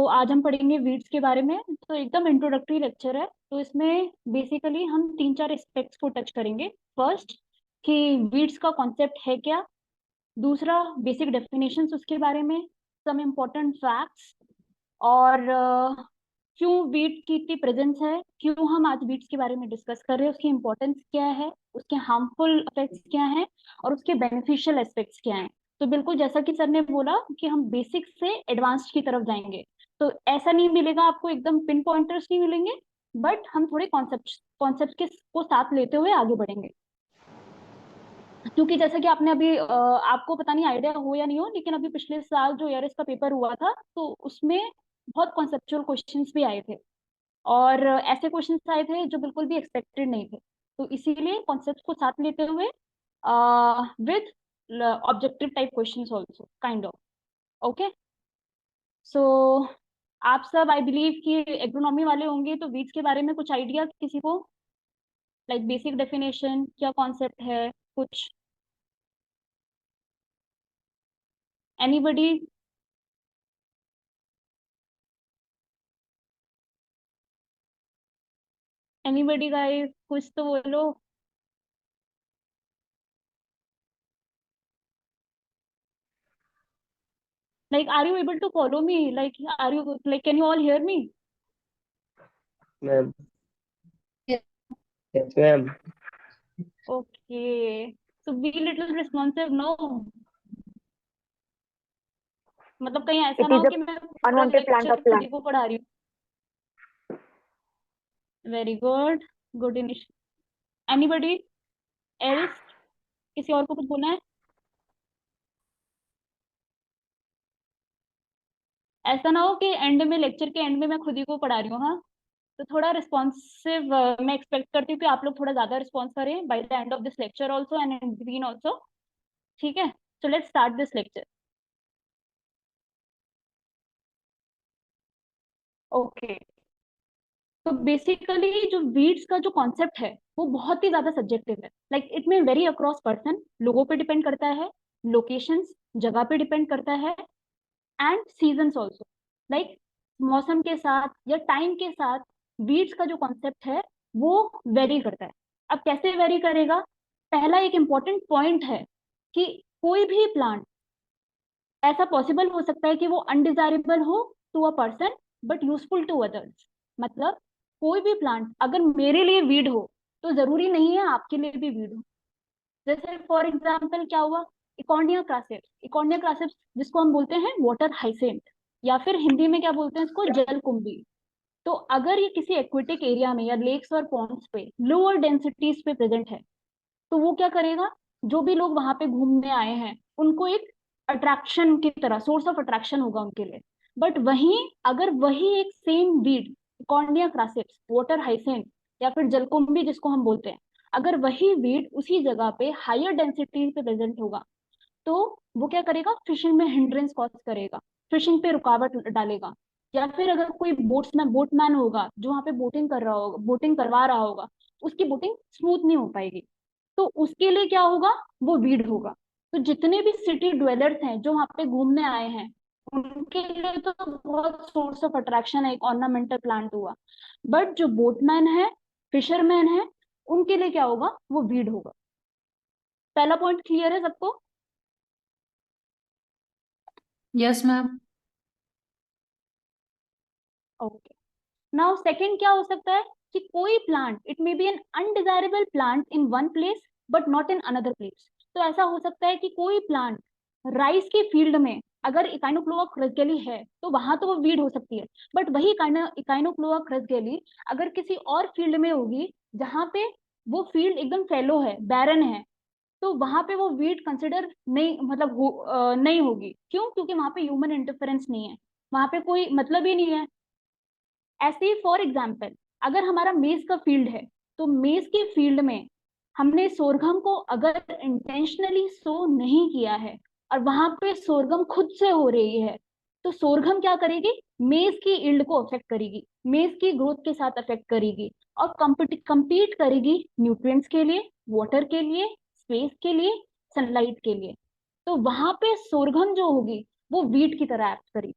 आज हम पढ़ेंगे वीड्स के बारे में। तो एकदम इंट्रोडक्टरी लेक्चर है, तो इसमें बेसिकली हम तीन चार एस्पेक्ट्स को टच करेंगे। फर्स्ट, कि वीड्स का कॉन्सेप्ट है क्या। दूसरा, बेसिक डेफिनेशंस उसके बारे में, सम इम्पोर्टेंट फैक्ट्स, और क्यों वीट की इतनी प्रेजेंस है, क्यों हम आज वीट्स के बारे में डिस्कस कर रहे हैं, उसकी इंपॉर्टेंस क्या है, उसके हार्मफुल इफेक्ट्स क्या हैं, और उसके बेनिफिशियल एस्पेक्ट्स क्या हैं। तो बिल्कुल जैसा कि सर ने बोला कि हम बेसिक से एडवांस्ड की तरफ जाएंगे। तो ऐसा नहीं मिलेगा आपको, एकदम पिन पॉइंटर्स नहीं मिलेंगे, बट हम थोड़े कॉन्सेप्ट के को साथ लेते हुए आगे बढ़ेंगे। क्योंकि जैसा कि आपने अभी आपको पता नहीं आइडिया हो या नहीं हो, लेकिन अभी पिछले साल जो ईआरएस का पेपर हुआ था, तो उसमें बहुत कॉन्सेप्चुअल क्वेश्चंस भी आए थे, और ऐसे क्वेश्चंस आए थे जो बिल्कुल भी एक्सपेक्टेड नहीं थे। तो इसीलिए कॉन्सेप्ट को साथ लेते हुए with objective type questions also kind of. Okay, so आप सब आई बिलीव कि एग्रोनॉमी वाले होंगे, तो वीड्स के बारे में कुछ आइडिया किसी को, लाइक बेसिक डेफिनेशन क्या कॉन्सेप्ट है कुछ, एनीबडी? एनीबडी गाइस, कुछ तो बोलो। Like, are you able to follow me? Like, are you like, can you all hear me? Ma'am. Yes ma'am. Okay. So be little responsive, no? मतलब कहीं ऐसा It ना is हो a कि मैं पूरा unwanted plant लेक्चर or खुद ही plant. को पढ़ा रही हूँ। Very good, good initiative. Anybody else? किसी और को कुछ बोलना है? ऐसा ना हो कि एंड में, लेक्चर के एंड में मैं खुद ही को पढ़ा रही हूँ, हाँ। तो थोड़ा रिस्पॉन्सिव मैं एक्सपेक्ट करती हूँ कि आप लोग थोड़ा ज्यादा रिस्पॉन्स करें by the end of this lecture also and in between also. ठीक है, so let's start this lecture. Okay, तो बेसिकली जो वीड्स का जो कॉन्सेप्ट है वो बहुत ही ज्यादा सब्जेक्टिव है। लाइक इट में वेरी अक्रॉस पर्सन, लोगों पे डिपेंड करता है, लोकेशंस, जगह पे डिपेंड करता है, एंड सीजन्स ऑल्सो। लाइक मौसम के साथ या टाइम के साथ वीड्स का जो कॉन्सेप्ट है वो वेरी करता है। अब कैसे वेरी करेगा? पहला एक इम्पॉर्टेंट पॉइंट है कि कोई भी प्लांट, ऐसा पॉसिबल हो सकता है कि वो अनडिजायरेबल हो to a person but useful to others. मतलब कोई भी प्लांट अगर मेरे लिए वीड हो, तो जरूरी नहीं है आपके लिए भी वीड हो। जैसे फॉर एग्जाम्पल क्या हुआ, इकॉर्निया क्रासिप्स। इकॉर्निया क्रासिप्स जिसको हम बोलते हैं वाटर हाइसेंट, या फिर हिंदी में क्या बोलते हैं इसको, जल कुंभी। तो अगर ये किसी एक्वेटिक एरिया में या लेक्स और पॉन्ड्स पे लोअर डेंसिटीज पे प्रेजेंट है, तो वो क्या करेगा, जो भी लोग वहां पे घूमने आए हैं उनको एक अट्रैक्शन की तरह, सोर्स ऑफ अट्रैक्शन होगा उनके लिए। बट वहीं अगर वही एक same weed, cornea क्रासिप्स, water hyacinth, या फिर जलकुंभी जिसको हम बोलते हैं, अगर वही वीड उसी जगह पे हायर डेंसिटी पे प्रेजेंट होगा, तो वो क्या करेगा, फिशिंग में हिंड्रेंस कॉज करेगा, फिशिंग पे रुकावट डालेगा। या फिर अगर कोई बोटमैन होगा जो वहां पे बोटिंग कर रहा होगा, बोटिंग करवा रहा होगा, उसकी बोटिंग स्मूथ नहीं हो पाएगी, तो उसके लिए क्या होगा, वो वीड होगा। तो जितने भी सिटी ड्वेलर्स हैं जो वहां पे घूमने आए हैं, उनके लिए तो बहुत सोर्स ऑफ अट्रैक्शन है, एक ऑर्नामेंटल प्लांट हुआ। बट जो बोटमैन है, फिशरमैन है, उनके लिए क्या होगा, वो वीड होगा। पहला पॉइंट क्लियर है सबको? Yes ma'am. Okay, now second क्या हो सकता है, कि कोई plant, it may be an undesirable plant in one place but not in another place. तो ऐसा हो सकता है कि कोई प्लांट राइस के फील्ड में अगर इकाइनोक्लोआ क्रसगेली है, तो वहां तो वो वीड हो सकती है। बट वही इकाइनोक्लोआ क्रसगेली अगर किसी और फील्ड में होगी, जहां पे वो फील्ड एकदम फैलो है, बैरन है, तो वहां पे वो वीड कंसिडर नहीं, मतलब नहीं होगी। क्यों? क्योंकि वहां पे ह्यूमन इंटरफेरेंस नहीं है, वहां पे कोई मतलब ही नहीं है। ऐसे ही फॉर एग्जाम्पल, अगर हमारा मेज का फील्ड है, तो मेज के फील्ड में हमने सोरघम को अगर इंटेंशनली सो नहीं किया है, और वहां पे सोरघम खुद से हो रही है, तो सोरघम क्या करेगी, मेज की इल्ड को अफेक्ट करेगी, मेज की ग्रोथ के साथ अफेक्ट करेगी, और compete करेगी न्यूट्रिएंट्स के लिए, वाटर के लिए, स्पेस के लिए, सनलाइट के लिए। तो वहां पे सोरघम जो होगी वो वीट की तरह एक्ट करेगी।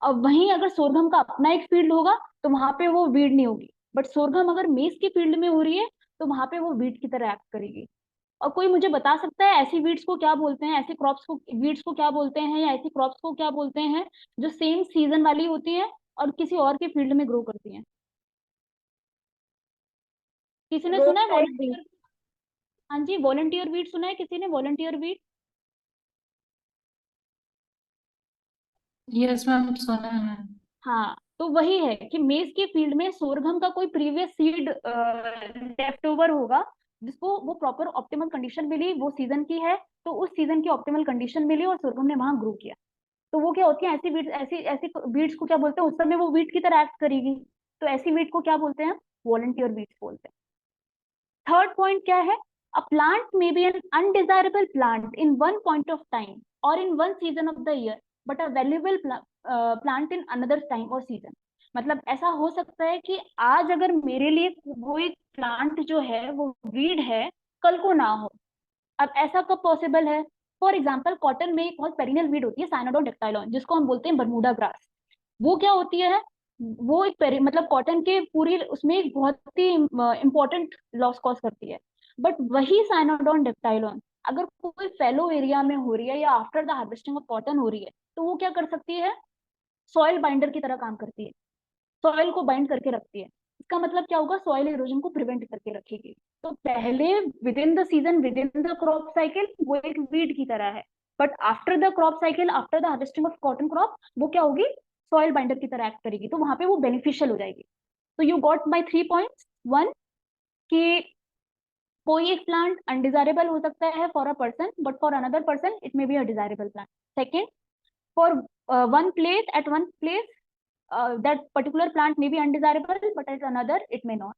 अब वहीं अगर सोरघम का अपना एक फील्ड होगा तो वहां पे वो वीड नहीं होगी, बट सोरघम अगर मेस के फील्ड में हो रही है तो वहां पे वो वीड की तरह एक्ट करेगी। और कोई मुझे बता सकता है ऐसी वीड्स को क्या बोलते हैं, ऐसी क्रॉप्स को वीड्स को क्या बोलते हैं, या ऐसी क्रॉप्स को क्या बोलते हैं जो सेम सीजन वाली होती है और किसी और के फील्ड में ग्रो करती हैं? किसी ने सुना है वॉलंटियर? हाँ जी, वॉलंटियर वीड सुना है किसी ने? Volunteer weed. यस मैम, सुना है। हाँ, तो वही है कि मेज के फील्ड में सोरघम का कोई प्रीवियस सीड लेफ्ट ओवर होगा, जिसको वो प्रॉपर ऑप्टिमल कंडीशन मिली, वो सीजन की है, तो उस सीजन की ऑप्टिमल कंडीशन मिली और सोरघम ने वहां ग्रो किया। तो वो क्या होती है, ऐसी वीड्स, ऐसी ऐसी वीड्स को क्या बोलते हैं, उस समय वो वीड की तरह एक्ट करेगी, तो ऐसी वीड को क्या बोलते हैं? वॉलंटियर वीड्स बोलते हैं। थर्ड पॉइंट क्या है? A plant may be an undesirable plant in one point of time और in one season of the year, but a valuable plant in another time और सीजन। मतलब ऐसा हो सकता है कि आज अगर मेरे लिए वो एक प्लांट जो है वो वीड है, कल को ना हो। अब ऐसा कब पॉसिबल है? फॉर एग्जाम्पल, कॉटन में एक बहुत पेरिनियल वीड होती है, साइनोडोन डेक्टाइलॉन, जिसको हम बोलते हैं बरमूडा ग्रास। वो क्या होती है? वो एक मतलब कॉटन के पूरी उसमें एक बहुत ही इंपॉर्टेंट लॉस कॉज करती है। बट वही साइनोडोन डेक्टाइलॉन अगर कोई फेलो एरिया में हो रही है या after the harvesting of cotton हो रही है, तो वो क्या कर सकती है? सॉइल बाइंडर की तरह काम करती है, सॉइल को बाइंड करके रखती है। इसका मतलब क्या होगा? सॉइल इरोजन को प्रिवेंट करके रखेगी। तो पहले with in the season, with in the crop cycle, वो एक वीड की तरह है, but after the crop cycle, after the harvesting of cotton crop, वो क्या होगी? सॉइल बाइंडर की तरह एक्ट करेगी, तो वहां पे वो बेनिफिशियल हो जाएगी। तो you got my 3 points. One, कि कोई एक प्लांट अनडिजायरेबल हो सकता है for a person, but for another person it may be a desirable plant. Second, for one place, at one place, that particular plant may be undesirable, but at another it may not.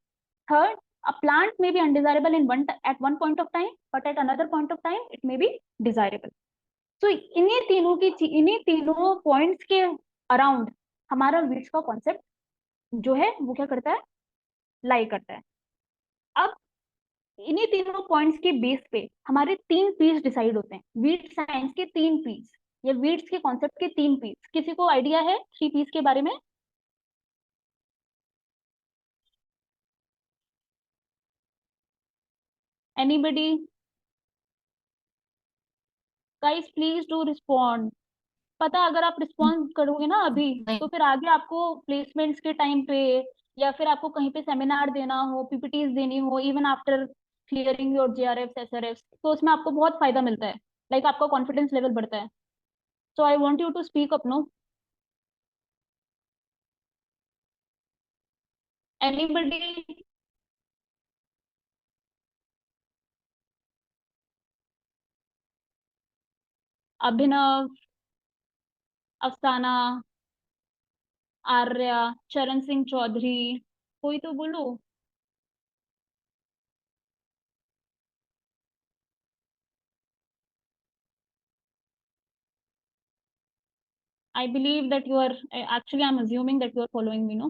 Third, a plant may be undesirable at one point of time, but at another point of time it may be desirable. So इन्हीं तीनों points के around हमारा weeds का concept जो है वो क्या करता है? लाई करता है। अब इन्हीं तीनों पॉइंट्स के बेस पे हमारे 3 पीस डिसाइड होते हैं, वीड साइंस के 3 पीस, या वीड्स के कॉन्सेप्ट के 3 पीस। किसी को आइडिया है 3 पीस के बारे में? Anybody? Guys please do respond. पता है, अगर आप रिस्पॉन्ड करोगे ना अभी, नहीं। तो फिर आगे आपको प्लेसमेंट्स के टाइम पे, या फिर आपको कहीं पे सेमिनार देना हो, पीपीटीज देनी हो, even after clearing your JRF SRF, तो उसमें आपको बहुत फायदा मिलता है, लाइक आपका कॉन्फिडेंस लेवल बढ़ता है। So I want you to speak up, no? Anybody? Abhinav, Afsana, Arya, चरण सिंह चौधरी, कोई तो बोलो। I believe that you are actually, I'm assuming that you are following me, no?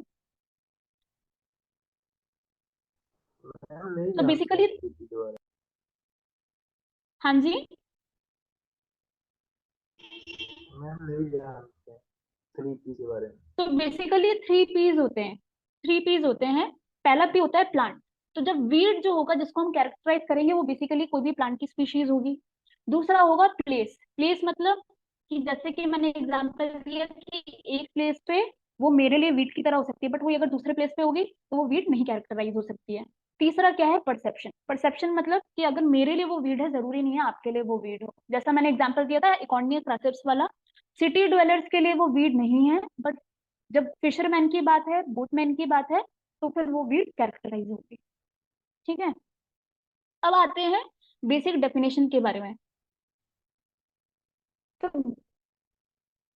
Ma'am नहीं So जानते हैं basically, CP के बारे हाँ जी, में। मैम नहीं जानते हैं 3P के बारे में। तो बेसिकली 3 पीस होते हैं। 3 पीस होते हैं। पहला पी होता है प्लांट। तो जब वीड जो होगा जिसको हम कैरेक्टराइज करेंगे, वो बेसिकली कोई भी प्लांट की स्पीशीज होगी। दूसरा होगा प्लेस। प्लेस मतलब कि जैसे कि मैंने एग्जांपल दिया कि एक प्लेस पे वो मेरे लिए वीड की तरह हो सकती है, बट वो अगर दूसरे प्लेस पे होगी तो वो वीड नहीं कैरेक्टराइज हो सकती है। तीसरा क्या है? परसेप्शन। परसेप्शन मतलब कि अगर मेरे लिए वो वीड है, जरूरी नहीं है आपके लिए वो वीड हो। जैसा मैंने एग्जांपल दिया था इकॉर्निया क्रासिप्स वाला, सिटी ड्वेलर्स के लिए वो वीड नहीं है, बट जब फिशरमैन की बात है, बोटमैन की बात है, तो फिर वो वीड कैरेक्टराइज होगी। ठीक है, अब आते हैं बेसिक डेफिनेशन के बारे में। तो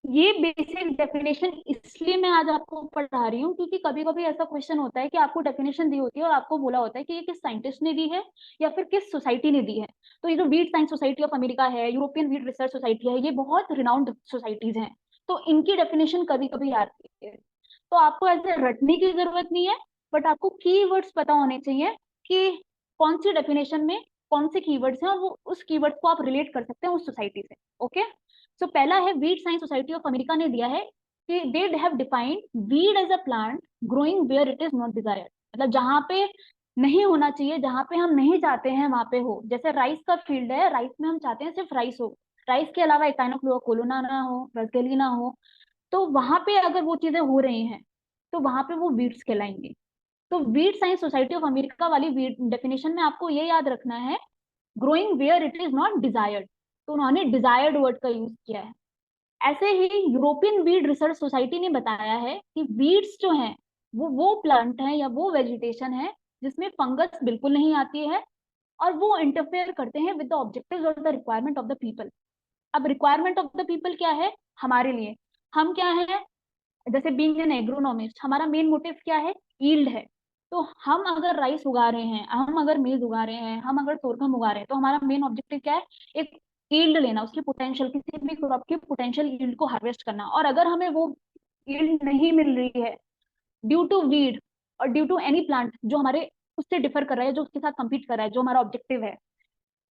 ये बेसिक डेफिनेशन इसलिए मैं आज आपको पढ़ा रही हूँ क्योंकि कभी कभी ऐसा क्वेश्चन होता है कि आपको डेफिनेशन दी होती है और आपको बोला होता है कि ये किस साइंटिस्ट ने दी है या फिर किस सोसाइटी ने दी है। तो ये जो weed science society of America है, यूरोपियन वीड रिसर्च सोसाइटी है, ये बहुत रिनाउंड सोसाइटीज हैं। तो इनकी डेफिनेशन कभी कभी आती है, तो आपको ऐसे रटने की जरूरत नहीं है, बट आपको कीवर्ड्स पता होने चाहिए कि कौन सी डेफिनेशन में कौन से कीवर्ड्स हैं और वो उस कीवर्ड्स को आप रिलेट कर सकते हैं उस सोसाइटी से। ओके, सो पहला है weed science society of America ने दिया है कि they have defined weed as a plant growing where it is not desired, मतलब जहाँ पे नहीं होना चाहिए, जहाँ पे हम नहीं चाहते हैं वहां पे हो। जैसे राइस का फील्ड है, राइस में हम चाहते हैं सिर्फ राइस हो, राइस के अलावा एकाइनोक्लोरोकोलोना ना हो, रसगेली ना हो, तो वहां पे अगर वो चीजें हो रही हैं तो वहां पे वो वीड्स कहलाएंगे। तो weed science society of America वाली वीड डेफिनेशन में आपको ये याद रखना है, growing where it is not desired, तो उन्होंने डिजायर्ड वर्ड का यूज किया है। ऐसे ही यूरोपियन वीड रिसर्च सोसाइटी ने बताया है कि वीड्स जो हैं वो प्लांट हैं या वो वेजिटेशन है जिसमें फंगस बिल्कुल नहीं आती है, और वो इंटरफेयर करते हैं विद द ऑब्जेक्टिव्स और the requirement of the people. अब रिक्वायरमेंट ऑफ द पीपल क्या है हमारे लिए, हम क्या है, जैसे बीइंग एन एग्रोनॉमिस्ट हमारा मेन मोटिव क्या है, यील्ड है। तो हम अगर राइस उगा रहे हैं, हम अगर मेज उगा रहे हैं, हम अगर सोरगम उगा रहे हैं, तो हमारा मेन ऑब्जेक्टिव क्या है, एक यील्ड लेना, उसकी पोटेंशियल, किसी भी क्रॉप की पोटेंशियल यील्ड को हार्वेस्ट करना। और अगर हमें वो यील्ड नहीं मिल रही है ड्यू टू वीड और ड्यू टू एनी प्लांट जो हमारे उससे डिफर कर रहा है, जो उसके साथ compete कर रहा है, जो हमारा ऑब्जेक्टिव है,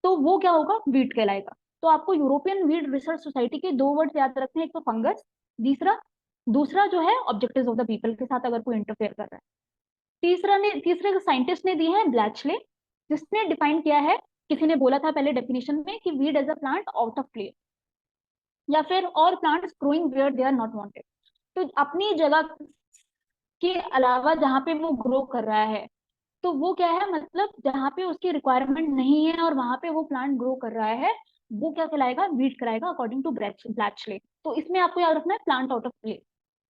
तो वो क्या होगा, वीड कहलाएगा। तो आपको यूरोपियन वीड रिसर्च सोसाइटी के दो वर्ड याद रखने हैं, एक तो फंगस, दूसरा दूसरा जो है ऑब्जेक्टिव्स ऑफ द पीपल के साथ अगर कोई इंटरफेयर कर रहा है। तीसरे साइंटिस्ट ने दिए हैं ब्लैचले, जिसने डिफाइन किया है, किसी ने बोला था पहले डेफिनेशन में कि weed as a plant out of place, या फिर और plants growing where they are not wanted. तो अपनी जगह के अलावा जहाँ पे वो ग्रो कर रहा है, तो वो क्या है, मतलब जहाँ पे उसकी रिक्वायरमेंट नहीं है और वहां पे वो प्लांट ग्रो कर रहा है, वो क्या कहलाएगा, वीड कहलाएगा अकॉर्डिंग टू ब्लैचले। तो इसमें आपको याद रखना है plant out of place.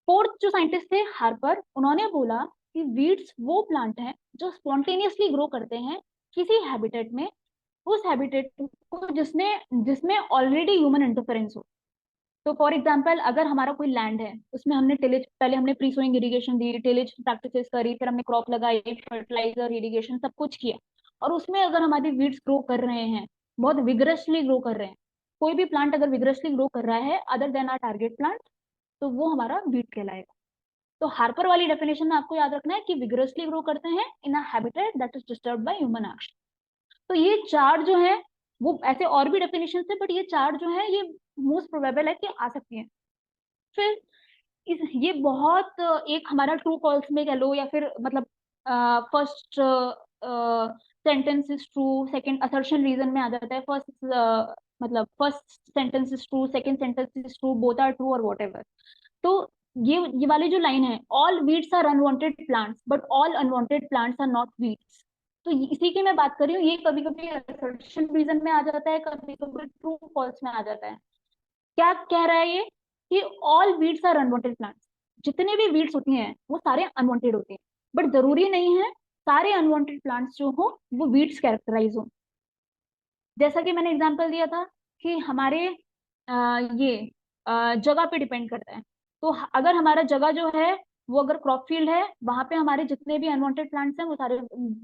Fourth जो साइंटिस्ट थे हार्पर, उन्होंने बोला कि वीड्स वो प्लांट हैं जो स्पॉन्टेनियसली ग्रो करते हैं किसी हैबिटेट में, उस हैबिटेट को जिसने जिसमें ऑलरेडी ह्यूमन इंटरफेरेंस हो। तो फॉर एग्जाम्पल अगर हमारा कोई लैंड है, उसमें हमने टिलेज, पहले हमने प्री सोइंग इरिगेशन दी, टिलेज प्रैक्टिसेस करी, फिर हमने क्रॉप लगाई, फर्टिलाइजर, इरिगेशन सब कुछ किया, और उसमें अगर हमारी वीड्स ग्रो कर रहे हैं, बहुत विगरसली ग्रो कर रहे हैं, कोई भी प्लांट अगर विगरसली ग्रो कर रहा है other than our target plant, तो वो हमारा वीड कहलाएगा। तो हार्पर वाली डेफिनेशन में आपको याद रखना है कि विगरसली ग्रो करते हैं in a habitat that is disturbed by human action. तो ये चार जो है, वो ऐसे और भी डेफिनेशन है, बट ये चार जो है ये मोस्ट प्रोबेबल है कि आ सकती है। फिर ये बहुत एक हमारा ट्रू कॉल्स में कह लो, या फिर मतलब first sentence is true, second assertion reason में आ जाता है, फर्स्ट मतलब first sentence is true, second sentence is true, both are true और व्हाटएवर। तो ये वाली जो लाइन है, all weeds are unwanted plants but all unwanted plants are not weeds, तो इसी की मैं बात कर रही हूँ। ये कभी कभी असर्शन रीजन में आ जाता है, कभी कभी ट्रू फॉल्स में आ जाता है। क्या कह रहा है ये, कि all weeds are unwanted plants, जितने भी वीड्स होती हैं वो सारे अनवांटेड होते हैं, बट जरूरी नहीं है सारे अनवांटेड प्लांट्स जो हो वो वीड्स कैरेक्टराइज हो। जैसा कि मैंने एग्जांपल दिया था कि हमारे ये जगह पे डिपेंड करता है। तो अगर हमारा जगह जो है वो अगर क्रॉप फील्ड है, वहां पे हमारे जितने भी अनवांटेड प्लांट्स हैं वो सारे,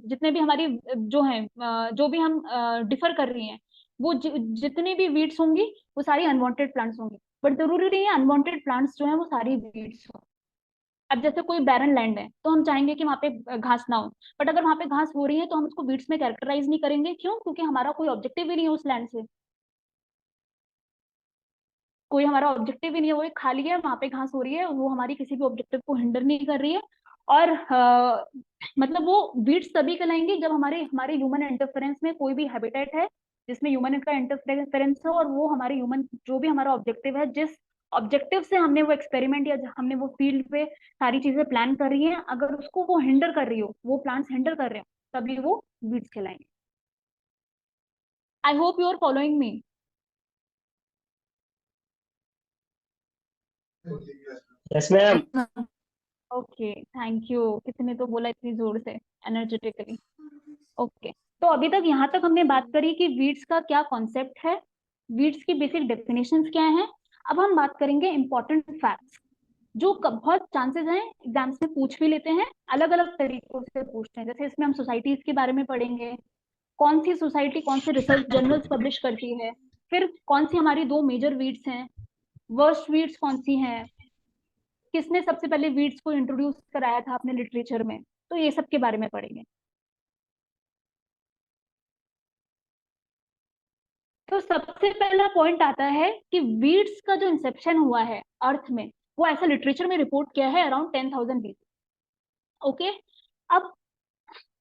जितने भी हमारी जो हैं जो भी हम डिफर कर रही हैं, वो जितनी भी वीड्स होंगी वो सारी अनवांटेड प्लांट्स होंगी, बट जरूरी नहीं है अनवांटेड प्लांट्स जो है वो सारी वीड्स हो। अब जैसे कोई बैरन लैंड है तो हम चाहेंगे कि वहाँ पे घास ना हो, बट अगर वहाँ पे घास हो रही है तो हम उसको वीड्स में कैरेक्टराइज नहीं करेंगे, क्यों, क्योंकि हमारा कोई ऑब्जेक्टिव ही नहीं है उस लैंड से, कोई हमारा ऑब्जेक्टिव ही नहीं है, वो एक खाली है, वहां पे घास हो रही है, वो हमारी किसी भी ऑब्जेक्टिव को हिंडर नहीं कर रही है। और मतलब वो वीड्स तभी कहलाएंगे जब हमारे हमारे ह्यूमन इंटरफेरेंस में कोई भी हैबिटेट है जिसमें ह्यूमन का इंटरफेरेंस है, और वो हमारे ह्यूमन जो भी हमारा ऑब्जेक्टिव है, जिस ऑब्जेक्टिव से हमने वो एक्सपेरिमेंट या हमने वो फील्ड पे सारी चीजें प्लान कर रही है, अगर उसको वो हिंडर कर रही हो, वो प्लांट्स हिंडर कर रहे हो, तभी वो वीड्स कहलाएंगे। I hope you are following me. Yes ma'am. Okay, thank you, कितने तो बोला इतनी जोर से, एनर्जेटिकली। ओके, तो अभी तक यहाँ तक हमने बात करी कि वीड्स का क्या कॉन्सेप्ट है, वीड्स की बेसिक डेफिनेशंस क्या हैं। अब हम बात करेंगे इंपॉर्टेंट फैक्ट्स, जो बहुत चांसेस हैं एग्जाम्स में पूछ भी लेते हैं, अलग अलग तरीकों से पूछते हैं। जैसे इसमें हम सोसाइटीज के बारे में पढ़ेंगे, कौन सी सोसाइटी कौन से रिसर्च जर्नल्स पब्लिश करती है, फिर कौन सी हमारी दो मेजर वीड्स हैं, वर्स्ट वीड्स कौन सी हैं, किसने सबसे पहले वीड्स को इंट्रोड्यूस कराया था अपने लिटरेचर में, तो ये सब के बारे में पढ़ेंगे। तो सबसे पहला पॉइंट आता है कि वीड्स का जो इंसेप्शन हुआ है अर्थ में, वो ऐसा लिटरेचर में रिपोर्ट किया है अराउंड 10,000 BC। ओके, अब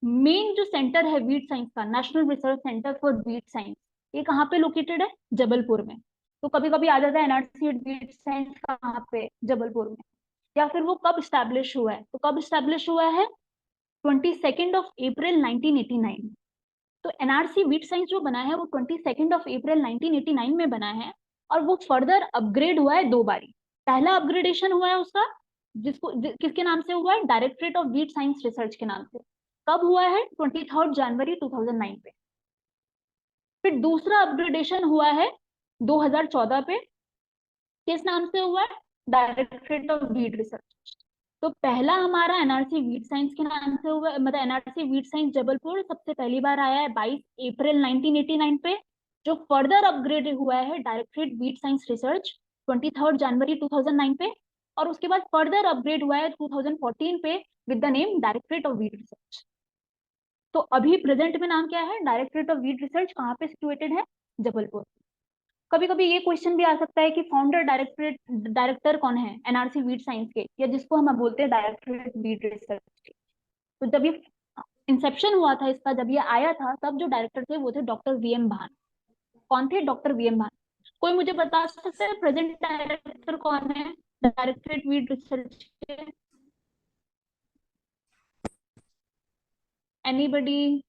मेन जो सेंटर है वीट साइंस का, national research centre for wheat science, ये कहाँ पे लोकेटेड है? जबलपुर में। तो कभी कभी आ जाता है एनआरसी वीट साइंस कहाँ पे? जबलपुर में। या फिर वो कब स्टैब्लिश हुआ है? तो कब स्टैब्लिश हुआ है? 22 अप्रैल 1989। तो एनआरसी वीट साइंस जो बना है वो 22 अप्रैल 1989 में बना है, और वो फर्दर अपग्रेड हुआ है 2 बारी। पहला अपग्रेडेशन हुआ है उसका, किसके नाम से हुआ है? Directorate of weed science research के नाम से। कब हुआ है? 23 जनवरी 2009 पे। फिर दूसरा अपग्रेडेशन हुआ है 2014 पे। किस नाम से हुआ है? Directorate of weed research. तो पहला हमारा एनआरसी वीट साइंस के नाम से हुआ, मतलब एनआरसी वीट साइंस जबलपुर सबसे पहली बार आया है 22 अप्रैल 1989 पे, जो फर्दर अपग्रेड हुआ है डायरेक्टरेट वीट साइंस रिसर्च 23 जनवरी 2009 पे, और उसके बाद फर्दर अपग्रेड हुआ है 2014 पे with the name directorate of weed research. तो अभी प्रेजेंट में नाम क्या है? Directorate of weed research. कहाँ पे सिचुएटेड है? जबलपुर। कभी कभी ये क्वेश्चन भी आ सकता है कि फाउंडर डायरेक्टर कौन है एनआरसी वीट साइंस के, या जिसको हम बोलते हैं डायरेक्टरेट वीट रिसर्च के। तो जब ये इंसेप्शन हुआ था इसका, जब ये आया था, तब जो डायरेक्टर थे वो थे डॉक्टर वीएम भान। कौन थे? डॉक्टर वीएम भान। कोई मुझे बता सकता है प्रेजेंट डायरेक्टर कौन है डायरेक्टरेट वीट रिसर्च के? एनीबडी?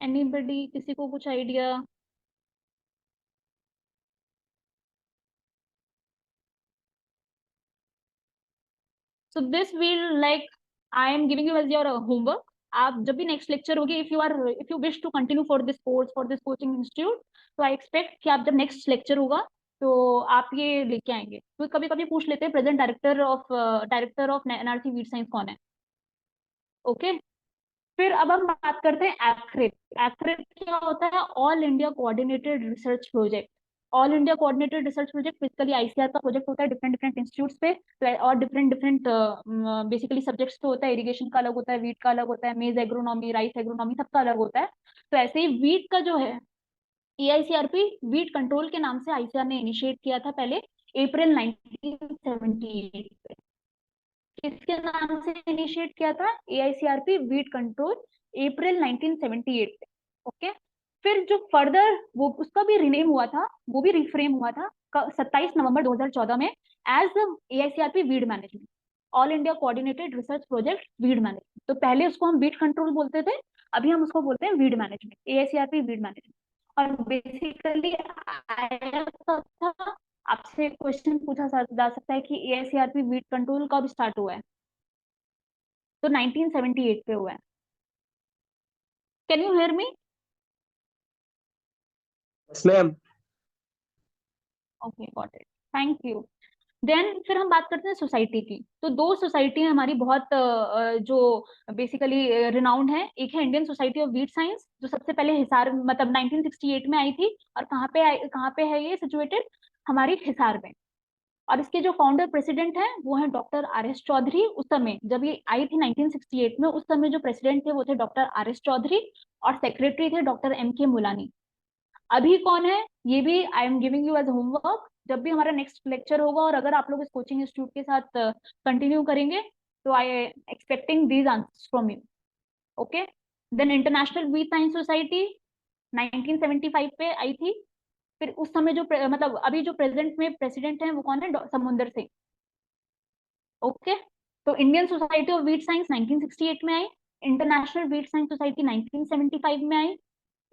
एनीबडी? किसी को कुछ idea? So this will like I am giving you as your homework. आप जब भी नेक्स्ट लेक्चर होगी, if you wish to continue for this course, for this coaching institute, तो I expect कि आप जब नेक्स्ट लेक्चर होगा तो आप ये लेके आएंगे। तो कभी कभी पूछ लेते हैं present director of NRC weed science कौन है। ओके, फिर अब हम बात करते हैं एक्रेप। एक्रेप क्या होता है? All India coordinated research project. All India coordinated research project basically ICR का प्रोजेक्ट होता है, डिफरेंट डिफरेंट इंस्टीट्यूट्स पे, और डिफरेंट डिफरेंट बेसिकली सब्जेक्ट्स पे होता है। इरिगेशन का अलग होता है, वीट का अलग होता है, मेज एग्रोनॉमी, राइस एग्रोनॉमी, सबका अलग होता है। तो ऐसे ही वीट का जो है, एआईसीआरपी वीट कंट्रोल के नाम से आईसीआर ने इनिशिएट किया था पहले, अप्रैल 1978। किसके नाम से इनिशिएट किया था? एआईसीआरपी वीट कंट्रोल, अप्रैल 1978 पे। ओके, फिर जो फर्दर वो उसका भी रिनेम हुआ था, वो भी रिफ्रेम हुआ था 27 नवंबर 2014 में as AICRP weed management, all India coordinated research project weed management. तो पहले उसको हम वीट कंट्रोल बोलते थे, अभी हम उसको बोलते हैं weed management, AICRP weed management. और बेसिकली आया कब था? आपसे क्वेश्चन पूछा जा सकता है कि एआईसीआरपी वीट कंट्रोल कब स्टार्ट हुआ है? तो 1978 पे हुआ है। Can you hear me? Yes ma'am. Okay, got it, thank you. Then फिर हम बात करते हैं सोसाइटी की। तो दो सोसाइटी हमारी बहुत जो बेसिकली रिनाउंड है। एक है Indian society of weed science, जो सबसे पहले हिसार मतलब 1968 में आई थी। और कहाँ पे है ये सिचुएटेड? हमारी हिसार में। और इसके जो फाउंडर प्रेसिडेंट हैं वो हैं डॉक्टर आर एस चौधरी। उस समय जब ये आई थी 1968 में, उस समय जो प्रेसिडेंट थे वो थे डॉक्टर आर एस चौधरी, और सेक्रेटरी थे डॉक्टर एम के मुलानी। अभी कौन है ये भी I am giving you as homework. जब भी हमारा नेक्स्ट लेक्चर होगा, और अगर आप लोग इस कोचिंग इंस्टीट्यूट के साथ कंटिन्यू करेंगे, तो I expecting these answers from you. Okay, then international weed science society 1975 पे आई थी। फिर उस समय जो मतलब अभी जो प्रेजेंट में प्रेसिडेंट हैं वो कौन है? समुंदर सिंह। ओके, तो Indian society of weed science 1968 में आई, इंटरनेशनल वीट साइंस सोसाइटी 1975 में आई,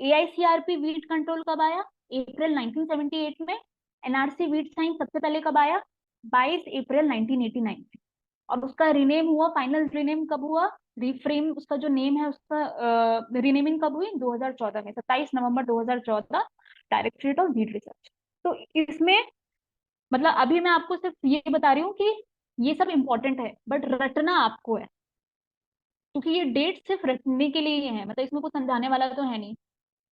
एआईसीआरपी वीट कंट्रोल कब आया? अप्रैल 1978 में। एनआरसी वीट साइंस सबसे पहले कब आया? 22 अप्रैल 1989 में। और उसका रिनेम हुआ, फाइनल रिनेम कब हुआ? रिफ्रेम उसका जो नेम है उसका रिनेमिंग कब हुई? 2014 में, 27 नवंबर 2014, डायरेक्टरेट ऑफ वीट रिसर्च। तो इसमें मतलब अभी मैं आपको सिर्फ ये बता रही हूँ कि ये सब इंपॉर्टेंट है, बट रटना आपको है, क्योंकि ये डेट सिर्फ रटने के लिए ही है, मतलब इसमें कुछ समझाने वाला तो है नहीं।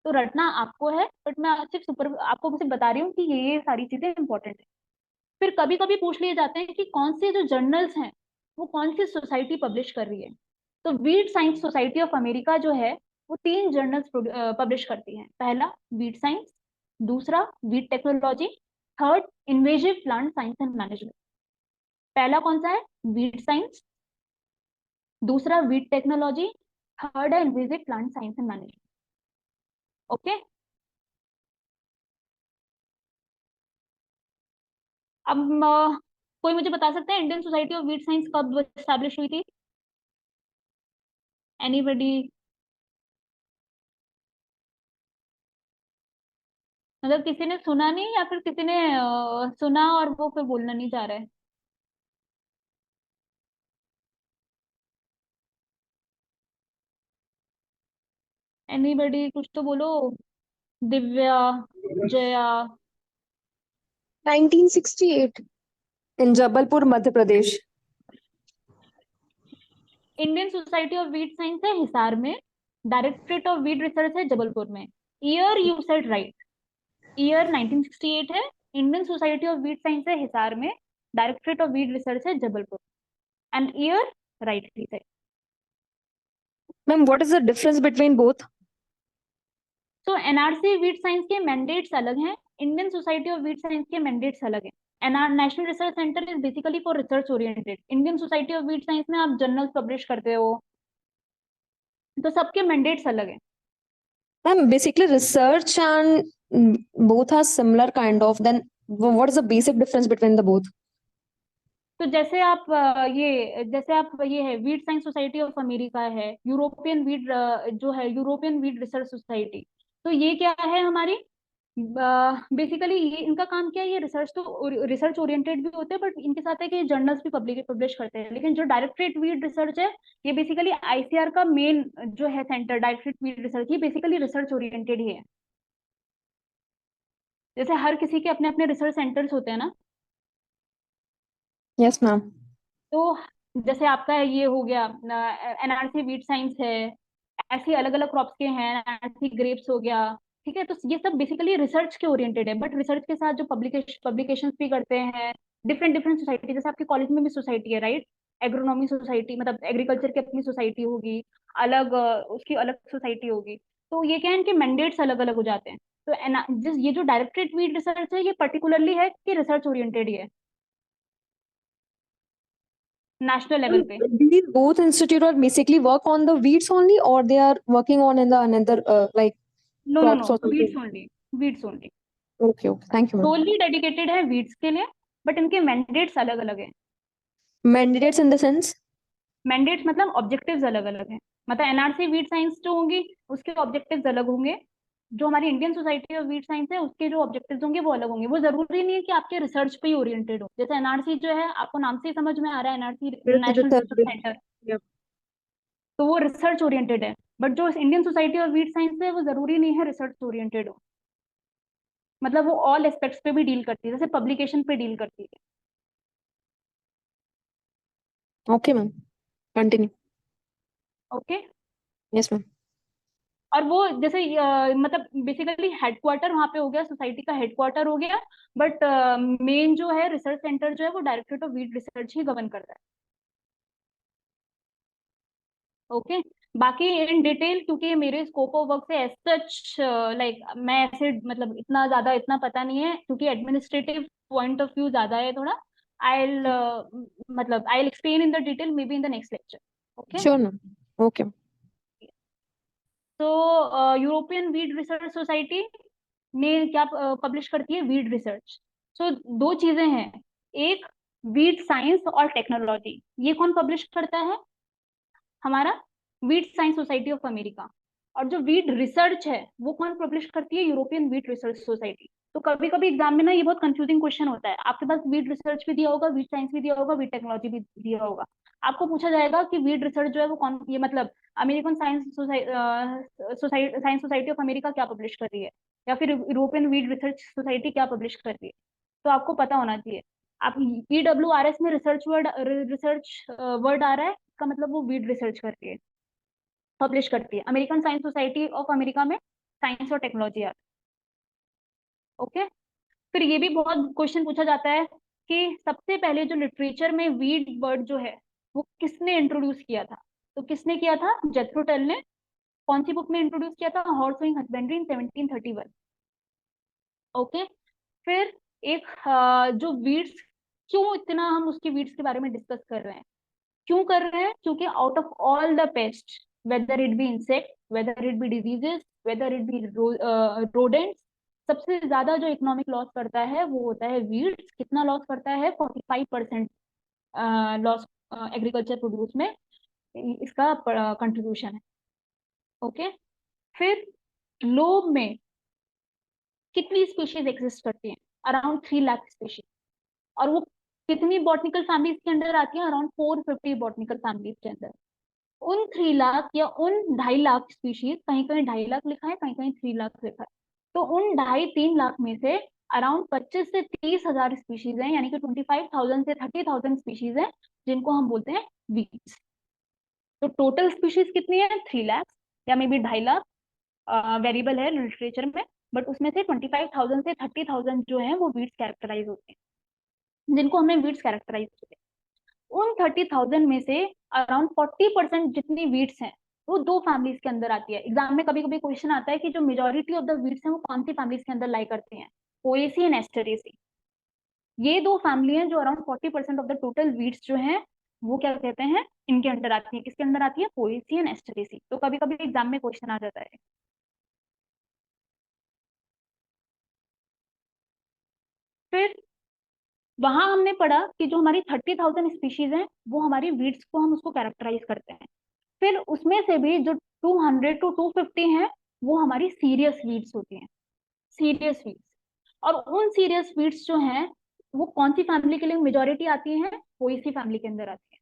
तो रटना आपको है, बट मैं सिर्फ आपको सिर्फ बता रही हूँ कि ये सारी चीजें इंपॉर्टेंट है। फिर कभी कभी पूछ लिए जाते हैं कि कौन से जो जर्नल्स हैं वो कौन सी सोसाइटी पब्लिश कर रही है। तो wheat science society of America जो है वो 3 जर्नल्स पब्लिश करती है। पहला वीट साइंस, दूसरा wheat technology, third invasive plant science and management. पहला कौन सा है? वीट साइंस, दूसरा वीट टेक्नोलॉजी, थर्ड है invasive plant science and management. Okay, अब कोई मुझे बता सकता है Indian society of weed science कब स्टैब्लिश हुई थी? एनीबडी? मतलब किसी ने सुना नहीं, या फिर किसी ने सुना और वो फिर बोलना नहीं चाह रहा है? एनीबडी, कुछ तो बोलो। Divya, Jaya. 1968 in Jabalpur Madhya Pradesh. Indian society of weed science है हिसार में, डायरेक्टरेट ऑफ वीट रिसर्च है जबलपुर में। Year you said right, year 1968 है। Indian society of weed science है हिसार में, डायरेक्टरेट ऑफ वीट रिसर्च है जबलपुर। एंड ईयर राइट है। Ma'am what is the difference between both? तो एनआरसी वीट साइंस के mandates अलग हैं, Indian society of weed science के मैंडेट्स अलग हैं। NR national research centre is basically for research oriented. Indian society of weed science में आप journals publish करते हो, तो सबके मैंडेट्स अलग हैं। Ma'am, basically research and both are similar kind of. Then what is the basic difference between the both? तो जैसे आप ये है weed science society of America है, यूरोपियन वीट जो है यूरोपियन वीट रिसर्च सोसाइटी। तो ये क्या है हमारी, बेसिकली ये इनका काम क्या है, ये रिसर्च ओरिएंटेड भी होते हैं, बट इनके साथ है कि जर्नल्स भी पब्लिश करते हैं। लेकिन जो डायरेक्टरेट वीट रिसर्च है, ये बेसिकली आईसीआर का मेन जो है सेंटर, डायरेक्टरेट वीट रिसर्च, ये बेसिकली रिसर्च ओरिएंटेड ही है। जैसे हर किसी के अपने अपने रिसर्च सेंटर्स होते हैं ना, Yes, ma'am. तो जैसे आपका ये हो गया एनआरसी वीट साइंस है, ऐसे अलग अलग क्रॉप्स के हैं, ऐसे ग्रेप्स हो गया। ठीक है, तो ये सब बेसिकली रिसर्च के ओरिएंटेड है, बट रिसर्च के साथ जो पब्लिकेशन भी करते हैं। डिफरेंट डिफरेंट सोसाइटी, जैसे आपके कॉलेज में भी सोसाइटी है राइट, एग्रोनॉमी सोसाइटी, मतलब एग्रीकल्चर की अपनी सोसाइटी होगी, अलग उसकी अलग सोसाइटी होगी। तो ये क्या है, इनके मैंडेट्स अलग अलग हो जाते हैं। तो ये जो डायरेक्टरेट वीट रिसर्च है, ये पर्टिकुलरली है कि रिसर्च ओरिएंटेड ही है नेशनल लेवल पे। These both institute are basically work on the weeds only, or they are working on in the another like no no no, crops or weeds something? Only, weeds only. Okay, okay. Thank you, ma'am. Solely dedicated है weeds के लिए, but इनके mandates अलग अलग है। Mandates in the sense? Mandates मतलब objectives अलग अलग हैं। मतलब एनआरसी वीट साइंस जो होंगी, उसके ऑब्जेक्टिव्स अलग होंगे। जो हमारी Indian society of weed science है, उसके जो ऑब्जेक्टिव्स होंगे वो अलग होंगे। वो जरूरी नहीं है कि आपके रिसर्च पे ही ओरिएंटेड हो। जैसे एनआरसी जो है, आपको नाम से ही समझ में आ रहा है, NRC national Research. Research centre, Yep. तो वो रिसर्च ओरिएंटेड है। बट जो Indian society of weed science है, वो जरूरी नहीं है रिसर्च ओरिएंटेड हो। मतलब वो ऑल एस्पेक्ट्स पे भी डील करती है, जैसे पब्लिकेशन पे डील करती है। Okay, ma'am. Continue. Okay. Yes, ma'am. और वो जैसे मतलब बेसिकली हेडक्वार्टर वहां पे हो गया, सोसाइटी का हेडक्वार्टर हो गया, बट मेन जो है रिसर्च सेंटर जो है, वो directorate of weed research he govern करता है। ओके, बाकी इन डिटेल, क्योंकि मेरे स्कोप ऑफ वर्क से एज सच लाइक मैं ऐसे मतलब इतना ज्यादा इतना पता नहीं है, क्योंकि एडमिनिस्ट्रेटिव पॉइंट ऑफ व्यू ज्यादा है थोड़ा। आई मतलब I explain in the detail may be in the next lecture. Okay, Sure, ma'am. Okay. तो यूरोपियन वीट रिसर्च सोसाइटी ने क्या पब्लिश करती है? Wheat research. सो दो चीजें हैं, एक वीट साइंस और टेक्नोलॉजी। ये कौन पब्लिश करता है? हमारा wheat science society of America. और जो वीट रिसर्च है, वो कौन पब्लिश करती है? European wheat research society. तो कभी कभी एग्जाम में ना ये बहुत कंफ्यूजिंग क्वेश्चन होता है, आपके पास वीट रिसर्च भी दिया होगा, वीट साइंस भी दिया होगा, वीट टेक्नोलॉजी भी दिया होगा। आपको पूछा जाएगा कि वीट रिसर्च जो है वो कौन, ये मतलब American science society of America क्या पब्लिश कर रही है, या फिर यूरोपियन वीट रिसर्च सोसाइटी क्या पब्लिश कर रही है। तो आपको पता होना चाहिए। आप EWRS में रिसर्च वर्ड आ रहा है, इसका मतलब वो वीट रिसर्च कर रही है, पब्लिश करती है। American science society of America में साइंस और टेक्नोलॉजी आता है। ओके, फिर ये भी बहुत क्वेश्चन पूछा जाता है कि सबसे पहले जो लिटरेचर में वीट वर्ड जो है, वो किसने इंट्रोड्यूस किया था? तो किसने किया था? जेथरो टल ने। कौन सी बुक में इंट्रोड्यूस किया था? हॉर्सोइंग हस्बेंड्री इन 1731। ओके, फिर एक जो वीड्स, क्यों इतना हम उसकी वीड्स के बारे में डिस्कस कर रहे हैं? क्यों कर रहे हैं? क्योंकि out of all the paste, whether it be insect, whether it be diseases, whether it be rodents, सबसे ज्यादा जो इकोनॉमिक लॉस करता है वो होता है वीड्स। कितना लॉस करता है? 45% लॉस एग्रीकल्चर प्रोड्यूस में इसका कंट्रीब्यूशन है। ओके, फिर ग्लोब में कितनी स्पीशीज एग्जिस्ट करती हैं? Around 3 lakh species. और वो कितनी बॉटनिकल फैमिलीज के अंदर आती हैं? अराउंड 450 बॉटनिकल फैमिलीज के अंदर। उन 3 लाख या उन 2.5 लाख स्पीशीज, कहीं कहीं 2.5 लाख लिखा है, कहीं कहीं 3 लाख लिखा है, तो उन 2.5-3 लाख में से अराउंड 25 से 30 हजार स्पीशीज हैं, यानी कि 25,000 से 30,000 स्पीशीज हैं जिनको हम बोलते हैं वीड्स। तो टोटल स्पीशीज कितनी है? 3 लाख या मे बी 2.5 लाख, वेरिएबल है लिटरेचर में, बट उसमें से 25,000 से 30,000 जो है वो वीड्स कैरेक्टराइज होते हैं, जिनको हमने वीड्स कैरेक्टराइज किए। उन 30,000 में से अराउंड 40% जितनी वीड्स हैं वो 2 फैमिलीज के अंदर आती है। एग्जाम में कभी कभी क्वेश्चन आता है कि जो मेजोरिटी ऑफ द वीड्स हैं वो कौन सी फैमिलीज के अंदर लाई करती हैं? Poaceae and Asteraceae. ये 2 फैमिली हैं जो around 40% of the total weeds जो हैं वो क्या कहते हैं, इनके अंदर आती है। किसके अंदर आती है? Poaceae and Asteraceae. तो कभी कभी एग्जाम में क्वेश्चन आ जाता है। फिर वहां हमने पढ़ा कि जो हमारी 30,000 स्पीशीज हैं वो हमारी वीड्स को हम उसको कैरेक्टराइज करते हैं। फिर उसमें से भी जो 200 टू 250 हैं वो हमारी सीरियस वीड्स होती हैं, सीरियस वीड्स। और उन सीरियस वीड्स जो हैं वो कौन सी फैमिली के लिए मेजोरिटी आती है? पोएसी फैमिली के अंदर आती है।